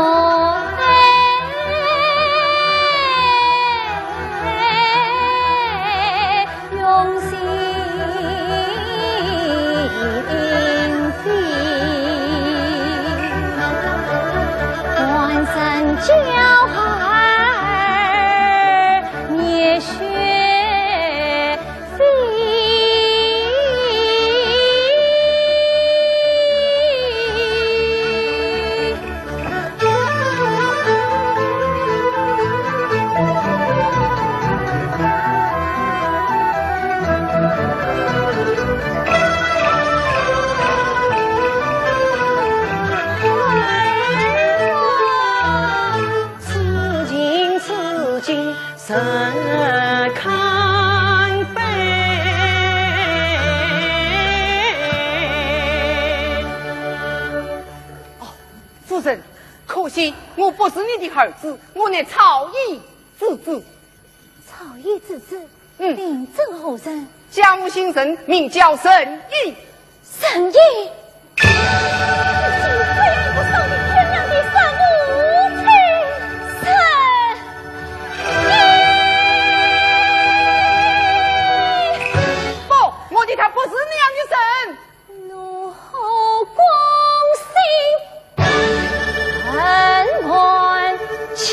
用心。我今实堪悲。哦，夫人，可惜我不是你的儿子，我乃曹邑之子。曹邑之子，名正后生，家母姓沈，名叫沈邑。沈邑，这是非爱不丧的天良的三母亲沈邑。不，我的他不是那样的神。怒吼光兴，恨乱强。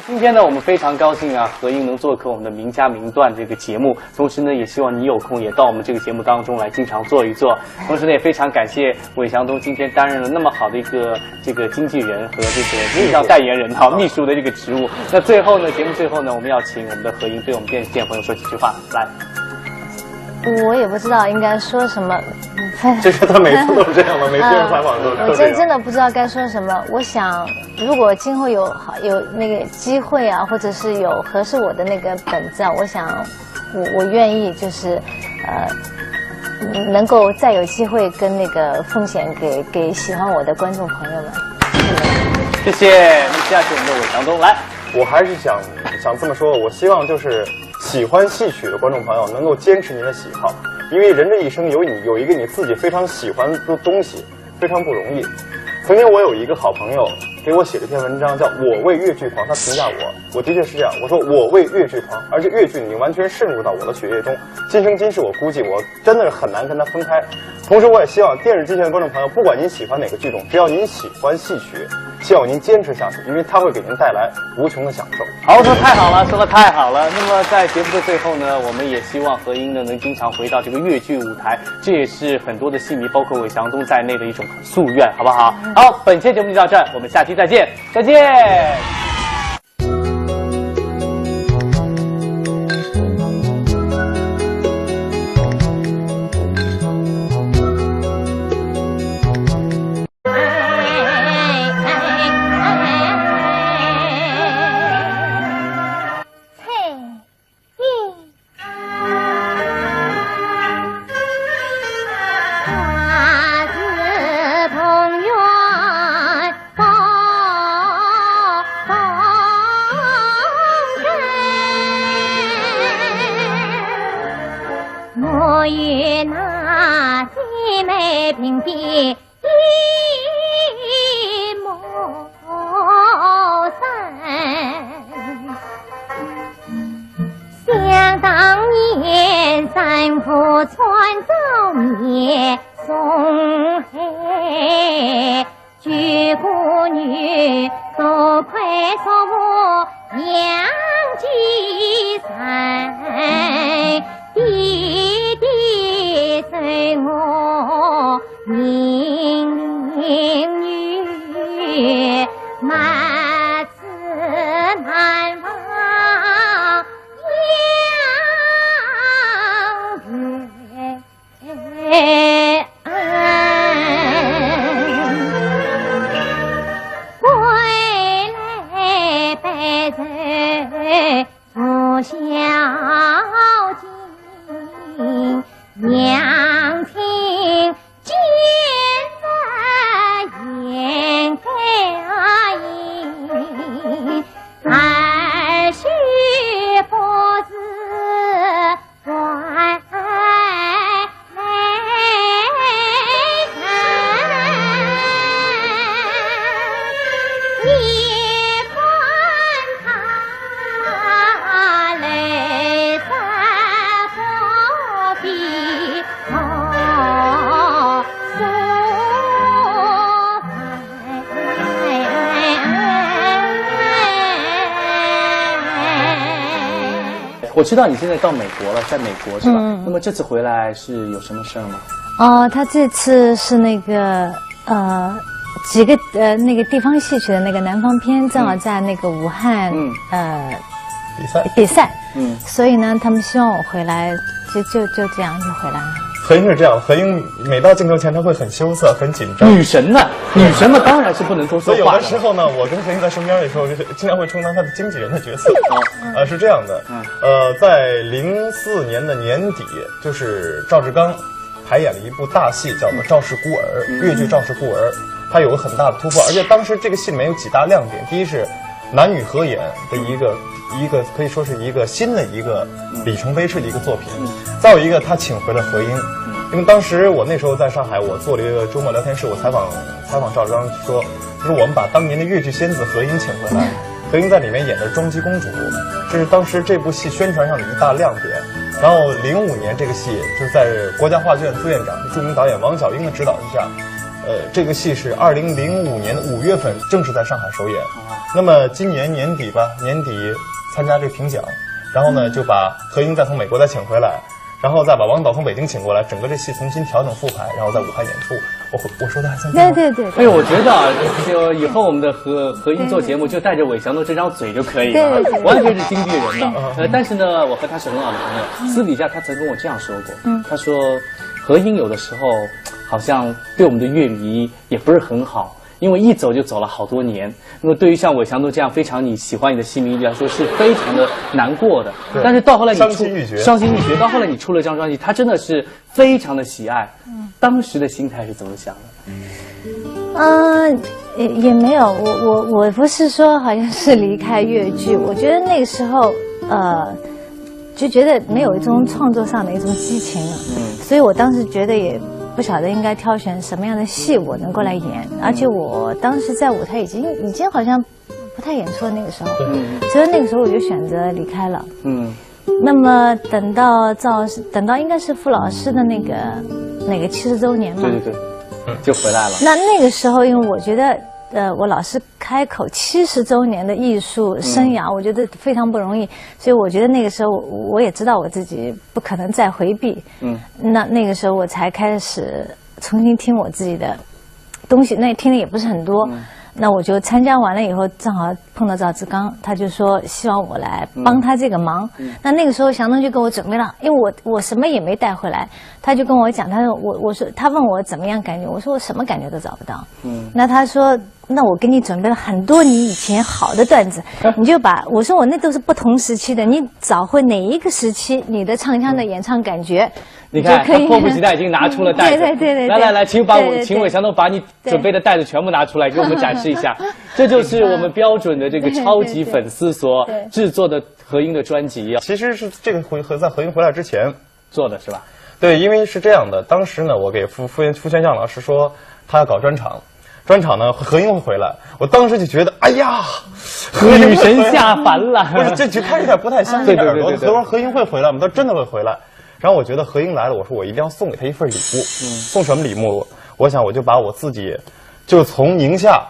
今天呢，我们非常高兴啊，何英能做客我们的名家名段这个节目。同时呢，也希望你有空也到我们这个节目当中来，经常坐一坐。同时呢，也非常感谢韦祥东今天担任了那么好的一个这个经纪人和这个形象代言人秘书的这个职务。那最后呢，节目最后呢，我们要请我们的何英对我们电视界朋友说几句话，来。我也不知道应该说什么，就是他每次都是这样的，每次人采访都我这样。真的不知道该说什么。我想，如果今后有那个机会啊，或者是有合适我的那个本子啊，我想我愿意就是能够再有机会跟那个奉献给喜欢我的观众朋友们。谢谢。那么下次我们的韦祥东来。我还是想这么说，我希望就是喜欢戏曲的观众朋友能够坚持您的喜好，因为人这一生有一个你自己非常喜欢的东西，非常不容易。曾经我有一个好朋友，给我写了一篇文章，叫《我为越剧狂》，他评价我的确是这样，我说我为越剧狂，而且越剧已经完全渗入到我的血液中，今生今世我估计我真的是很难跟他分开。同时，我也希望电视机前的观众朋友，不管您喜欢哪个剧种，只要您喜欢戏曲，希望您坚持下去，因为它会给您带来无穷的享受。好，说太好了，说的太好了。那么在节目的最后呢，我们也希望何英呢能经常回到这个越剧舞台，这也是很多的戏迷，包括韦祥东在内的一种夙愿，好不好？好，本期节目就到这儿，我们下期再见，再见。我与那姐妹平地一模三，想当年三夫传造孽送黑，举妇女多亏说我杨继三。弟弟随我命令女，马子难忘杨月归来白头不孝敬，娘亲见了眼开映，儿媳妇子怀你看他泪在何必我知道你现在到美国了，在美国是吧？那么这次回来是有什么事儿吗？哦，他这次是那个几个那个地方戏曲的那个南方篇，正好在那个武汉比赛，所以呢，他们希望我回来，就这样就回来了。何英是这样，何英每到镜头前，她会很羞涩、很紧张。女神呢？女神嘛，当然是不能多说话的。所以有的时候呢，我跟何英在身边的时候，经常会充当她的经纪人的角色。是这样的，在04年的年底，就是赵志刚排演了一部大戏，叫做《赵氏孤儿》，越剧《赵氏孤儿》，它有个很大的突破，而且当时这个戏里面有几大亮点，第一是男女合演的一个可以说是一个新的一个里程碑式的一个作品。再有一个，他请回了何英，因为当时我那时候在上海，我做了一个周末聊天室，我采访赵志刚说，就是我们把当年的越剧仙子何英请回来，何英在里面演的庄姬公主，这是当时这部戏宣传上的一大亮点。然后05年这个戏就是在国家话剧院副院长著名导演王小英的指导之下，这个戏是2005年的5月份正式在上海首演。那么今年年底参加这个评奖，然后呢就把何英再从美国再请回来，然后再把王导从北京请过来，整个这戏重新调整复排，然后在武汉演出。我说的还算对。哎呦，我觉得啊，就以后我们的何英做节目就带着韦祥东这张嘴就可以了，完全是经纪人了。但是呢，我和他是很好的朋友，私底下他曾跟我这样说过，他说何英有的时候好像对我们的乐迷也不是很好。因为一走就走了好多年，那么对于像韦祥东这样非常你喜欢你的戏迷来说是非常的难过的。但是到后来你伤心欲绝，到后来你出了这张专辑，他真的是非常的喜爱。当时的心态是怎么想的？也没有，我不是说好像是离开越剧，我觉得那个时候就觉得没有一种创作上的一种激情了。所以我当时觉得也不晓得应该挑选什么样的戏我能够来演，而且我当时在舞台已经好像不太演出了那个时候，所以那个时候我就选择离开了。那么等到应该是傅老师的那个70周年嘛，对，就回来了。那个时候，因为我觉得，我老师开口70周年的艺术生涯，我觉得非常不容易，所以我觉得那个时候我也知道我自己不可能再回避。那个时候我才开始重新听我自己的东西，那听的也不是很多。那我就参加完了以后，正好碰到赵志刚，他就说希望我来帮他这个忙。那个时候祥东就给我准备了，因为我什么也没带回来，他就跟我讲，他说我说他问我怎么样感觉，我说我什么感觉都找不到。那他说那我给你准备了很多你以前好的段子，你就把我说我那都是不同时期的，你找回哪一个时期你的唱腔的演唱感觉。你看，他迫不及待已经拿出了袋子。对，来，请韦祥东把你准备的袋子全部拿出来，给我们展示一下。这就是我们标准的这个超级粉丝所制作的合音的专辑啊。其实是这个在合音回来之前做的是吧？对，因为是这样的，当时呢，我给傅宣相老师说他要搞专场呢合音会回来，我当时就觉得，哎呀，女神下凡了。不是，这就开始有点不太相信耳朵。他说合音会回来吗？他真的会回来。然后我觉得合音来了，我说我一定要送给他一份礼物。送什么礼物？我想我就把我自己，就从宁夏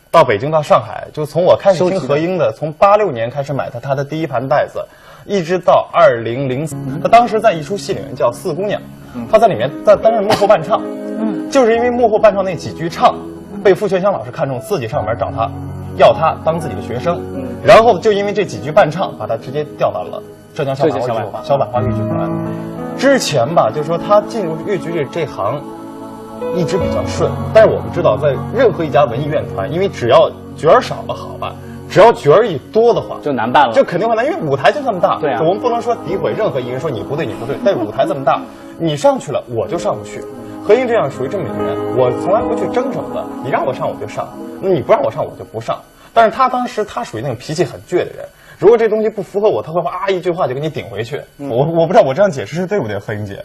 到北京到上海，就从我开始听合音的，从86年开始买他的第一盘带子，一直到2004。他当时在一出戏里面叫《四姑娘》，他在里面担任幕后伴唱。就是因为幕后伴唱那几句唱，被傅学香老师看中，自己上门找他，要他当自己的学生。然后就因为这几句伴唱，把他直接调到了浙江小百花豫剧团。之前吧，就说他进入豫剧这行一直比较顺，但是我们知道，在任何一家文艺院团，因为只要角儿少了好办，只要角儿一多的话，就难办了，就肯定会难，因为舞台就这么大。对啊，我们不能说诋毁任何艺人，说你不对，但是舞台这么大，你上去了我就上不去。何英这样属于这么一个人，我从来不去争什么的，你让我上我就上，你不让我上我就不上。但是他当时属于那种脾气很倔的人。如果这东西不符合我，他会一句话就给你顶回去。我不知道我这样解释是对不对，何英姐？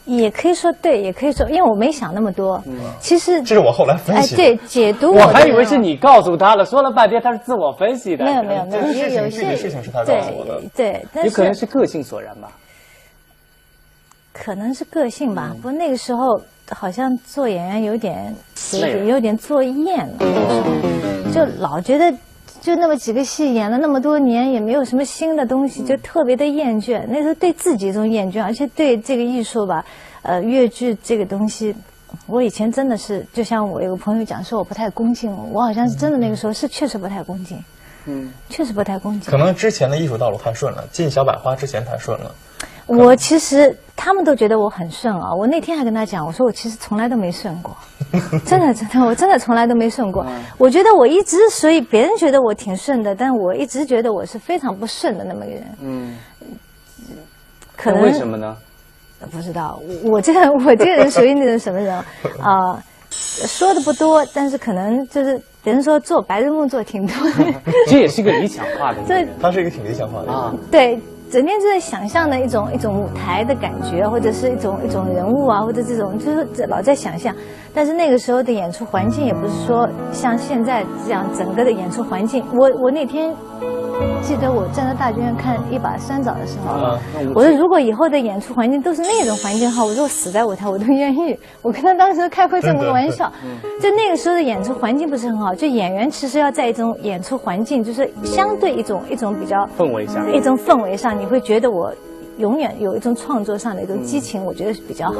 也可以说对，也可以说，因为我没想那么多。其实这是我后来分析的。对，解读我还以为是你告诉他了，说了半天他是自我分析的。没有，有些事情是他告诉我的。对，但是有可能是个性所然吧。可能是个性吧，不过那个时候好像做演员有点做厌了，就老觉得。就那么几个戏演了那么多年，也没有什么新的东西，就特别的厌倦。那时候对自己一种厌倦，而且对这个艺术吧，粤剧这个东西，我以前真的是，就像我有个朋友讲说我不太恭敬，我好像是真的那个时候是确实不太恭敬，确实不太恭敬。可能之前的艺术道路太顺了，进小百花之前太顺了。我其实他们都觉得我很顺啊，我那天还跟他讲，我说我其实从来都没顺过，真的，我真的从来都没顺过。我觉得我一直，所以别人觉得我挺顺的，但我一直觉得我是非常不顺的那么个人。可能为什么呢？不知道，我这个人属于那种什么人啊？说的不多，但是可能就是别人说做白日梦做挺多的。这也是一个理想化的人，他是一个挺理想化的人。对。整天就在想象的一种舞台的感觉，或者是一种人物啊，或者这种就是老在想象。但是那个时候的演出环境也不是说像现在这样，整个的演出环境。我那天记得我站在大剧院看一把酸枣的时候，我说如果以后的演出环境都是那种环境的话，我说我死在舞台我都愿意。我跟他当时开过这么个玩笑，就那个时候的演出环境不是很好，就演员其实要在一种演出环境，就是相对一种比较氛围上，一种氛围上，你会觉得我永远有一种创作上的一种激情，我觉得是比较好。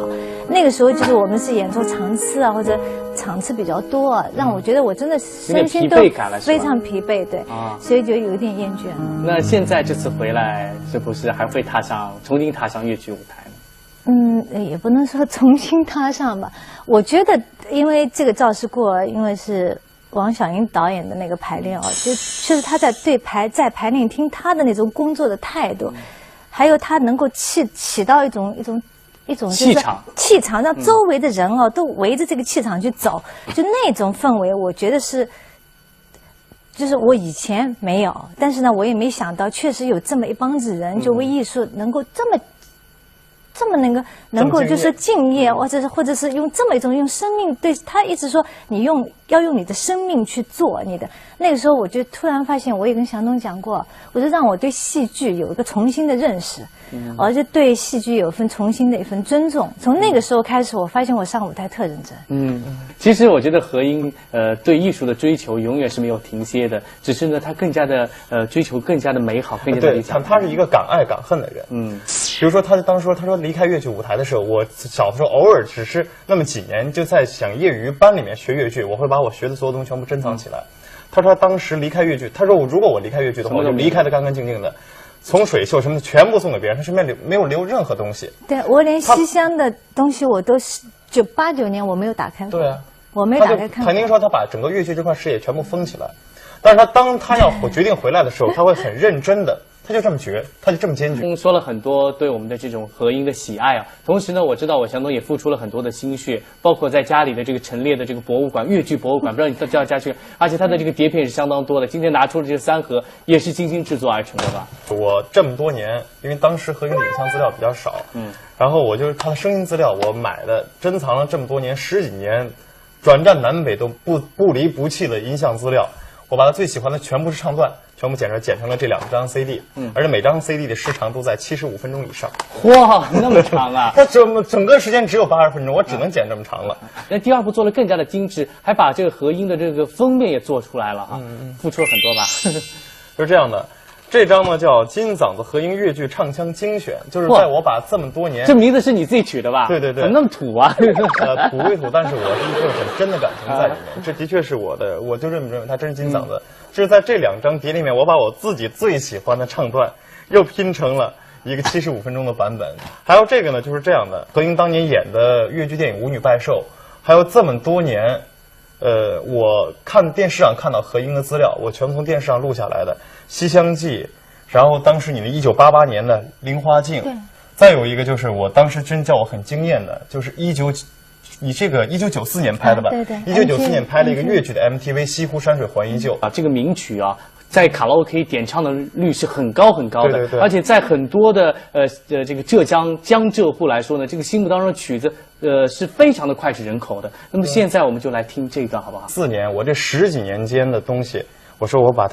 那个时候就是我们是演出长次啊，或者场次比较多啊，让我觉得我真的身心都非常疲惫，对，所以就有一点厌倦。那现在这次回来，是不是还会重新踏上粤剧舞台呢？也不能说重新踏上吧。我觉得，因为这个赵氏孤儿，因为是王小英导演的那个排练就是他在在排练厅他的那种工作的态度，还有他能够起到一种气场，让周围的人都围着这个气场去走，就那种氛围，我觉得是。就是我以前没有，但是呢，我也没想到，确实有这么一帮子人，就为艺术能够这么能够就是敬业，或者是用这么一种用生命对他一直说你要用你的生命去做你的。那个时候我就突然发现，我也跟祥东讲过，我就让我对戏剧有一个重新的认识，而且对戏剧有重新的一份尊重。从那个时候开始，我发现我上舞台特认真。其实我觉得何英对艺术的追求永远是没有停歇的，只是呢他更加的追求更加的美好，更加的理想。他是一个敢爱敢恨的人。比如说他说离开越剧舞台的时候，我小的时候偶尔只是那么几年就在想业余班里面学越剧，我会把我学的所有东西全部珍藏起来。他说他当时离开越剧，他说如果我离开越剧的话，我就离开的干干净净的，从水袖什么的全部送给别人，他身边没有留任何东西。对，我连西厢的东西我都是89年我没有打开过。对啊，我没打开看过。肯定说他把整个越剧这块事业全部封起来，但是当他要决定回来的时候，他会很认真的。他就这么绝，他就这么坚决。说了很多对我们的这种何英的喜爱啊，同时呢，我知道祥东也付出了很多的心血，包括在家里的这个陈列的这个博物馆，越剧博物馆，不知道你到家去，而且他的这个碟片也是相当多的。今天拿出的这3盒也是精心制作而成的吧？我这么多年，因为当时何英的影像资料比较少，然后我就是他的声音资料，我买的珍藏了这么多年10几年，转战南北都不离不弃的音像资料。我把他最喜欢的全部是唱段，全部剪成了这2张 CD，而且每张 CD 的时长都在75分钟以上。哇，那么长啊！它整个时间只有80分钟，我只能剪这么长了。那第2部做了更加的精致，还把这个何英的这个封面也做出来了啊，付出了很多吧？是这样的。这张呢叫《金嗓子何英越剧唱腔精选》，就是在我把这么多年，这名字是你自己取的吧？对，怎么那么土啊？土归土，但是我是一个很真的感情在里面。这的确是我的，我就认为它真是金嗓子。这是在这2张碟里面，我把我自己最喜欢的唱段又拼成了一个75分钟的版本。还有这个呢，就是这样的，何英当年演的越剧电影《舞女拜寿》，还有这么多年。我看电视上看到何英的资料，我全部从电视上录下来的《西厢记》，然后当时你的1988年的《梨花镜》，再有一个就是我当时真叫我很惊艳的，就是1994年拍的吧？对，1994年拍了一个越剧的 MTV《西湖山水还依旧》啊，这个名曲啊。在卡拉 OK 点唱的率是很高很高的，对，而且在很多的这个江浙沪来说呢，这个心目当中的曲子是非常的脍炙人口的。那么现在我们就来听这段好不好？4年，我这10几年间的东西，我说我把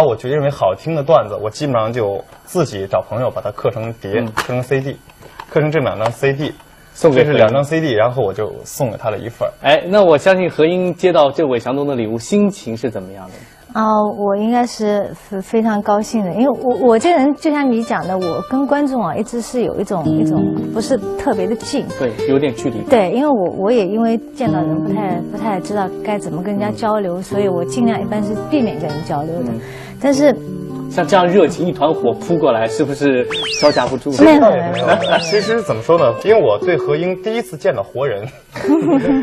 我觉得认为好听的段子，我基本上就自己找朋友把它刻成碟，刻成 CD， 刻成这2张 CD。送给这是2张 CD， 然后我就送给他了一份。哎，那我相信何英接到这韦祥东的礼物，心情是怎么样的？我应该是非常高兴的，因为我这人就像你讲的，我跟观众一直是有一种不是特别的近，对，有点距离。对，因为我也因为见到人不太知道该怎么跟人家交流，所以我尽量一般是避免跟人交流的。但是像这样热情一团火扑过来，是不是招架不住？没有。其实怎么说呢？因为我对何英第一次见到活人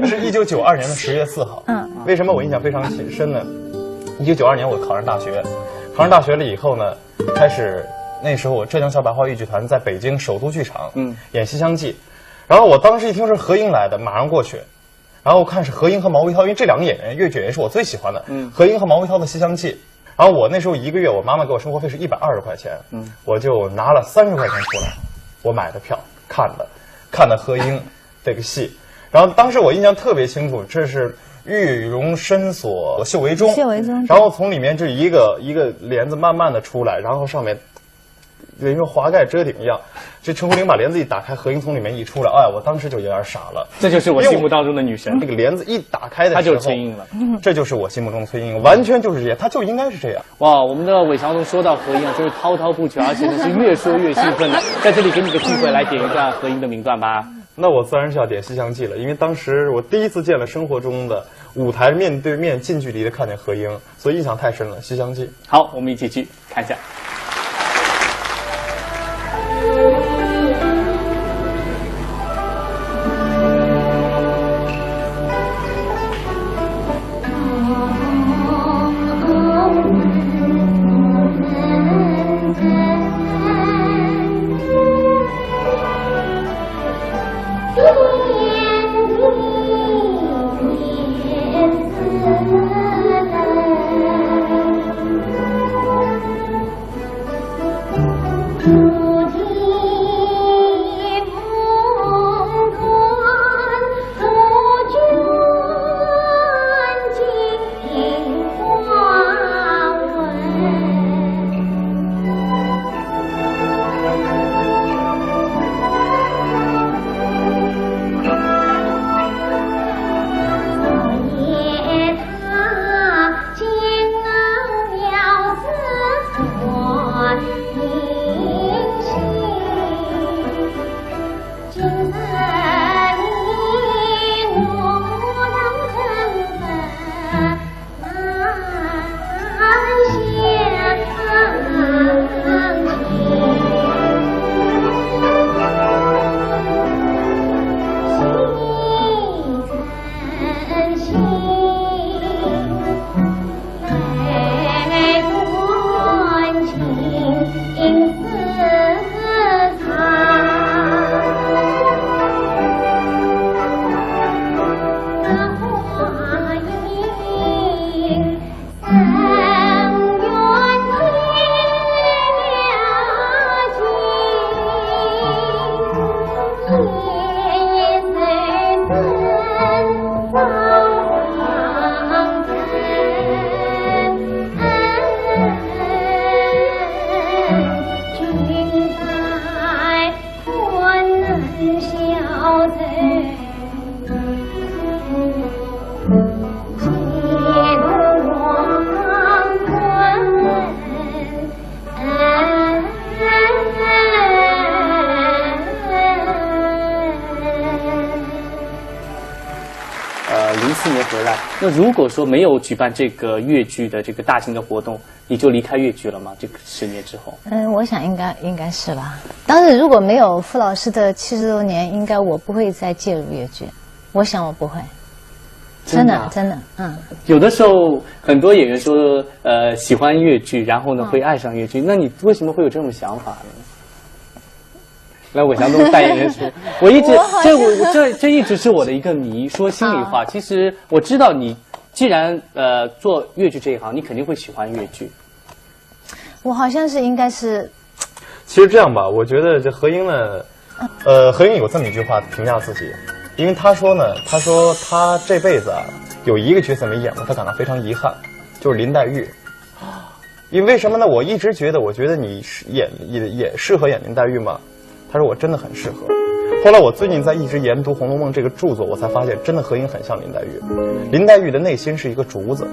是1992年的10月4号。为什么我印象非常深呢？1992年我考上大学，了以后呢，开始那时候我浙江小百花豫剧团在北京首都剧场演《西厢记》，然后我当时一听是何英来的，马上过去，然后看是何英和毛维涛，因为这2个演员越剧演员是我最喜欢的，何英和毛维涛的《西厢记》。然后我那时候1个月，我妈妈给我生活费是120块钱，我就拿了30块钱出来，我买的票看的何英这个戏，然后当时我印象特别清楚，这是玉容深锁绣为中，然后从里面就一个帘子慢慢的出来，然后上面等于说华盖遮顶一样，这陈慧玲把帘子一打开，何英从里面一出来，哎，我当时就有点傻了。这就是我心目当中的女神。这个帘子一打开的时候，她就是崔莺了。这就是我心目中的崔莺，完全就是这样，她就应该是这样。哇，我们的韦祥东说到何英啊，就是滔滔不绝，而且呢是越说越兴奋的。在这里给你个机会来点一段何英的名段吧。那我自然是要点《西厢记》了，因为当时我第一次见了生活中的舞台面对面近距离的看见何英，所以印象太深了，《西厢记》。好，我们一起去看一下。04年回来。那如果说没有举办这个越剧的这个大型的活动，你就离开越剧了吗？这个10年之后？我想应该是吧。当时如果没有傅老师的70多年，应该我不会再介入越剧。我想我不会。真的，有的时候很多演员说，喜欢越剧，然后呢会爱上越剧。那你为什么会有这种想法呢？来，韦祥东代言人说，我一直这一直是我的一个谜。说心里话，其实我知道你既然做越剧这一行，你肯定会喜欢越剧。我好像是应该是。其实这样吧，我觉得这何英呢，何英有这么一句话评价自己。因为他说他这辈子啊有一个角色没演过，他感到非常遗憾，就是林黛玉。因为什么呢？我一直觉得你也适合演林黛玉吗？他说我真的很适合。后来我最近在一直研读《红楼梦》这个著作，我才发现真的何英很像林黛玉。林黛玉的内心是一个竹子，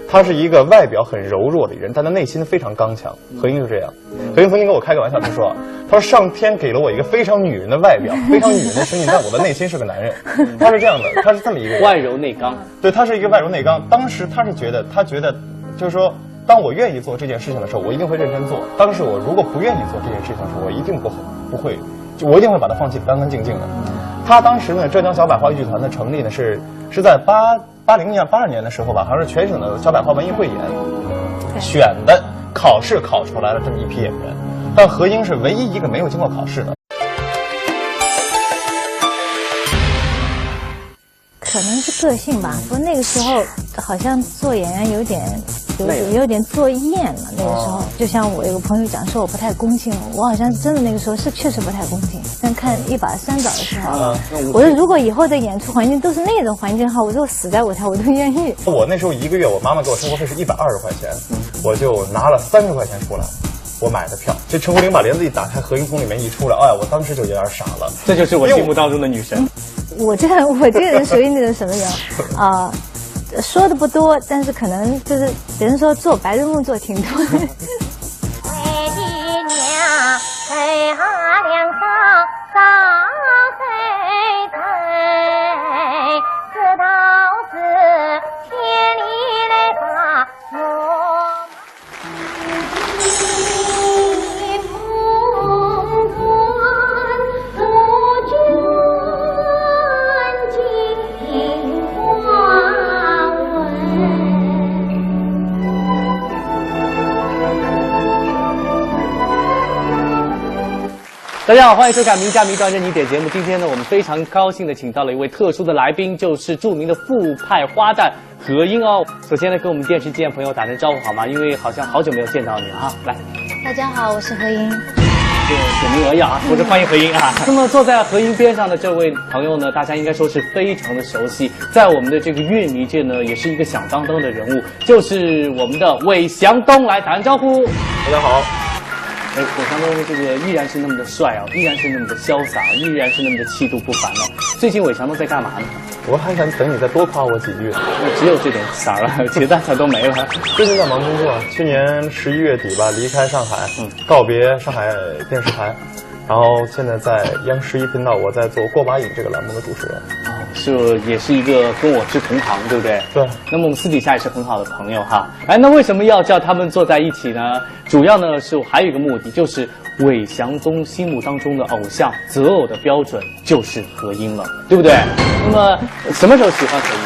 她是一个外表很柔弱的人，但她内心非常刚强。何英就这样。何英曾经跟我开个玩笑，他说上天给了我一个非常女人的外表，非常女人的声音，但我的内心是个男人。他是这样的，他是这么一个人，外柔内刚。对，他是一个外柔内刚。当时他觉得就是说，当我愿意做这件事情的时候，我一定会认真做；当时我如果不愿意做这件事情的时候，我一定不会，就我一定会把它放弃得干干净净的。他当时呢，浙江小百花豫剧团的成立呢是在82年的时候吧，好像是全省的小百花文艺汇演选的，考试考出来了这么一批演员，但何英是唯一一个没有经过考试的。可能是个性吧，不过那个时候好像做演员有点做厌了。那个时候，就像我有个朋友讲说我不太恭敬，我好像真的那个时候是确实不太恭敬。但看一把三枣的时候，我说如果以后的演出环境都是那种环境的话，我说死在舞台我都愿意。我那时候1个月，我妈妈给我生活费是120块钱，我就拿了30块钱出来。我买的票，这陈慧玲把帘子一打开，何英从里面一出来，哎呀，我当时就有点傻了。这就是我心目当中的女神。我这个人属于那种什么人说的不多，但是可能就是别人说做白日梦做挺多的。为的娘陪下两上上水台，这倒是天里来把我。大家好，欢迎收看《名家名传任你点》节目。今天呢，我们非常高兴的请到了一位特殊的来宾，就是著名的副派花旦何英哦。首先呢，跟我们电视机前朋友打声招呼好吗？因为好像好久没有见到你了哈。来，大家好，我是何英。这简明扼要啊，我是欢迎何英啊。那么坐在何英边上的这位朋友呢，大家应该说是非常的熟悉，在我们的这个乐迷界呢，也是一个响当当的人物，就是我们的韦祥东，来打声招呼。大家好。韦祥东这个依然是那么的帅啊，依然是那么的潇洒，依然是那么的气度不凡哦。最近韦祥东在干嘛呢？我还想等你再多夸我几句。只有这点色儿了，其他色都没了。最近在忙工作，去年11月底吧离开上海，告别上海电视台，然后现在在央11频道，我在做《过把瘾》这个栏目的主持人。也是一个跟我是同行，对不对？对。那么我们私底下也是很好的朋友哈。哎，那为什么要叫他们坐在一起呢？主要呢是还有一个目的，就是韦祥东心目当中的偶像择偶的标准就是何英了，对不对？那么什么时候喜欢何英？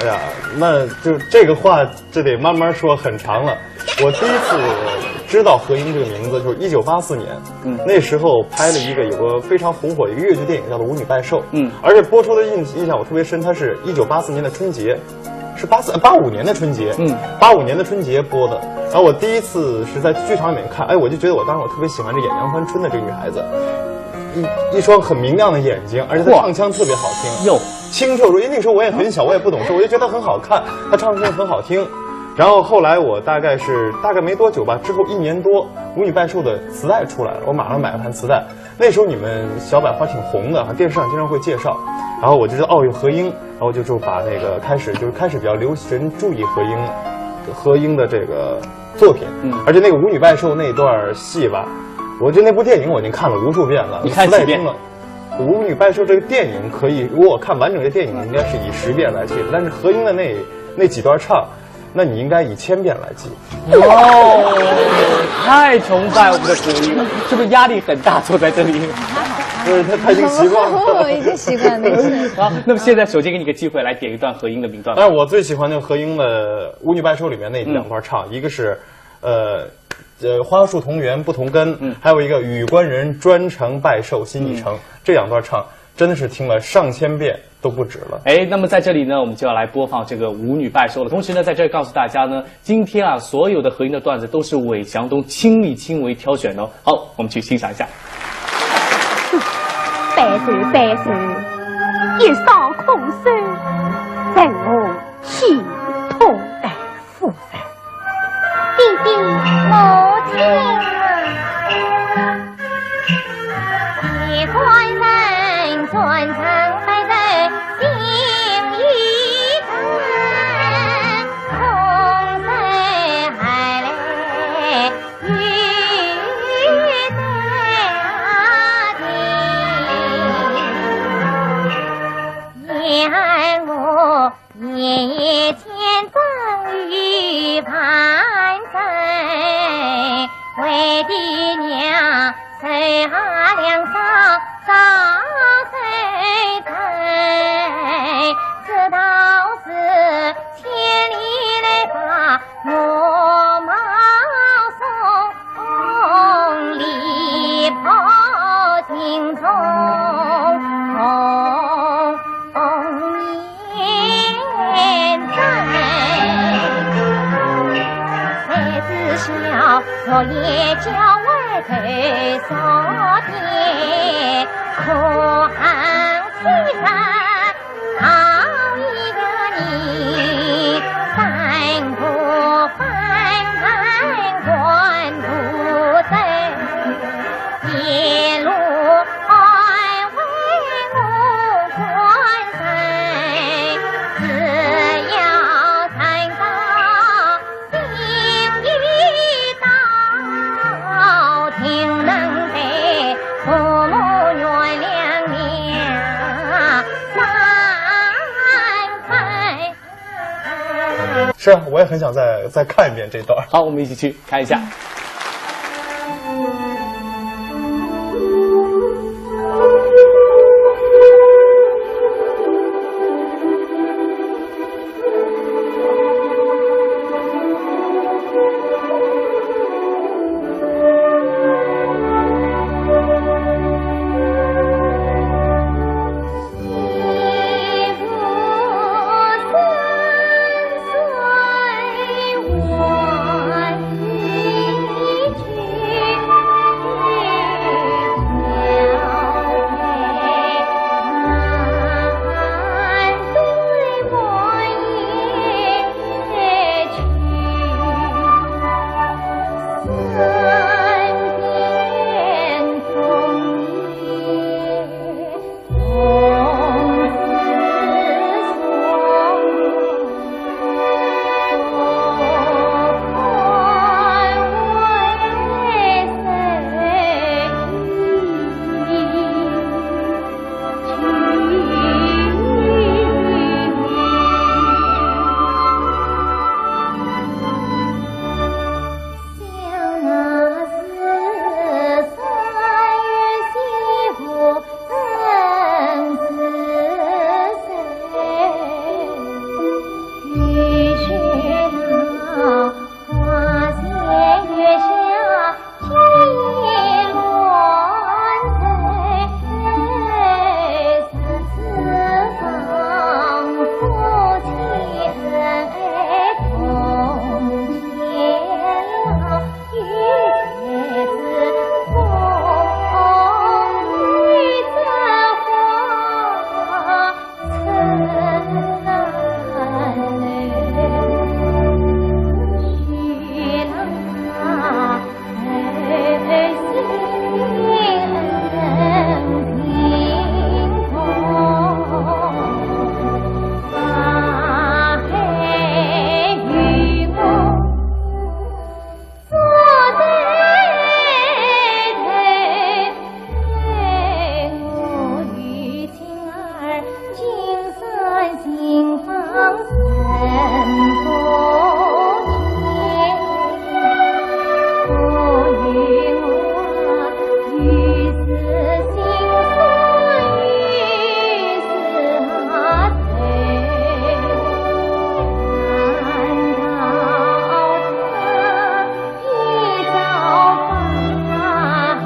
哎呀，那就这个话这得慢慢说，很长了。我第一次知道何英这个名字就是1984年，那时候拍了有个非常红火的一个越剧电影叫做《舞女拜寿》，而且播出的印象我特别深，它是1984年的春节，是85年的春节，85年的春节播的。然后我第一次是在剧场里面看，哎，我就觉得当时我特别喜欢这演杨凡春的这个女孩子，一双很明亮的眼睛，而且她唱腔特别好听，清澈如，因为那时候我也很小，我也不懂事，我就觉得很好看，她唱的很好听。然后后来我大概没多久吧，之后1年多，《舞女拜寿》的磁带出来了，我马上买了盘磁带。那时候你们小百花挺红的，电视上经常会介绍。然后我就知道有何英，然后就把那个开始比较留人注意何英的这个作品。而且那个《舞女拜寿》那段戏吧，我觉得那部电影我已经看了无数遍了。你看几遍？《舞女拜寿》这个电影可以，如果我看完整的电影，应该是以10遍来记的，但是何英的那几段唱，那你应该以1000遍来记。哦，太崇拜我们的何英了，是不是压力很大？坐在这里。就是他已经习惯了，我已经习惯了。好，那么现在首先给你个机会来点一段何英的名段。但是我最喜欢的何英的《舞女拜寿》里面那2段唱，一个是，花树同源不同根，还有一个与官人专程拜寿心已成，这2段唱真的是听了上千遍都不止了。哎，那么在这里呢，我们就要来播放这个《舞女拜寿》了。同时呢，在这儿告诉大家呢，今天啊，所有的何英的段子都是韦祥东亲力亲为挑选的哦。好，我们去欣赏一下。拜寿拜寿，一扫空手，在我气痛的夫人。弟弟，我听啊，一官人专程拜寿心已成，空手还来与言我夜间终于盼生，为爹娘手下两伤早谁疼？这倒是千里来把我毛送，离跑心中。我也叫外头少点，可恨其人好一个你，三国翻盘关不走，一路爱为我关身，只要看到心一到，定能被父母原谅了3分。是啊，我也很想再看一遍这段。好，我们一起去看一下。一路金色心房生不见，不与我与是心酸与是泪，难道他一朝发黑？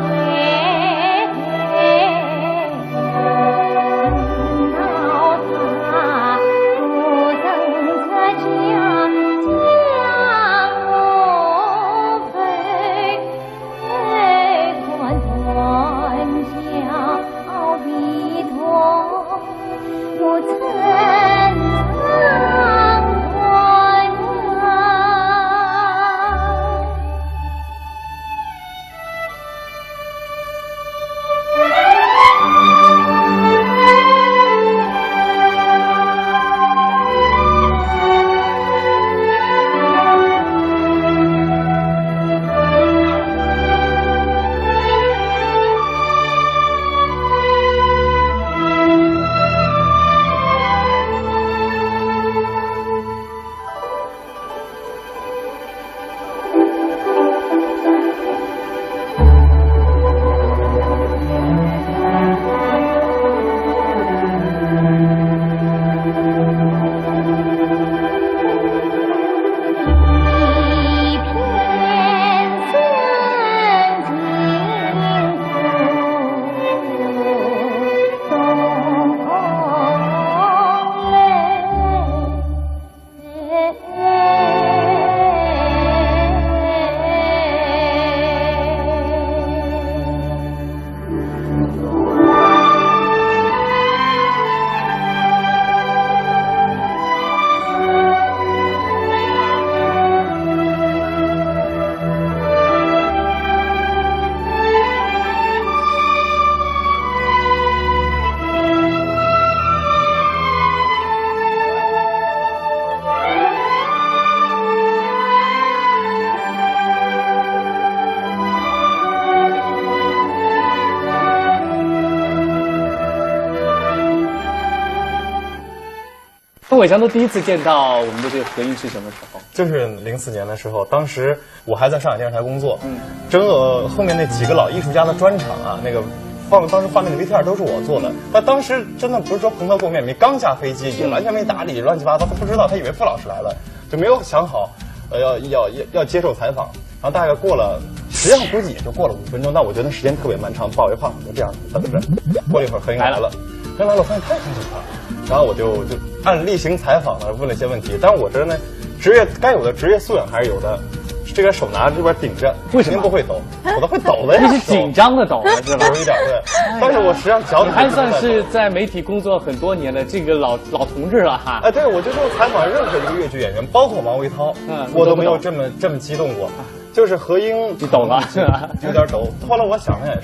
跟伟强都第一次见到我们的这个合音是什么时候？就是04年的时候，当时我还在上海电视台工作，整个后面那几个老艺术家的专场啊，那个当时放那个 VTR 都是我做的。但当时真的不是说蓬头垢面，没刚下飞机，也完全没打理，乱七八糟，他不知道，他以为傅老师来了，就没有想好，要接受采访。然后大概过了，实际上估计也就过了5分钟，但我觉得时间特别漫长，抱一话筒就这样等着。过了一会儿，何英来了，何英来了，我发现太开心了。然后我就按例行采访呢问了一些问题，但是我觉得呢，该有的职业素养还是有的。这个手拿着这边顶着，为什么不会抖？我都会抖的呀，你是紧张的抖是吧？有一点对，但是我实际上脚底还算是在媒体工作很多年的这个老同志了哈。哎，对，我就说采访任何一个粤剧演员，包括王维涛，我都没有这么激动过。就是何英，你抖了是吧？有点抖。后来我想了想。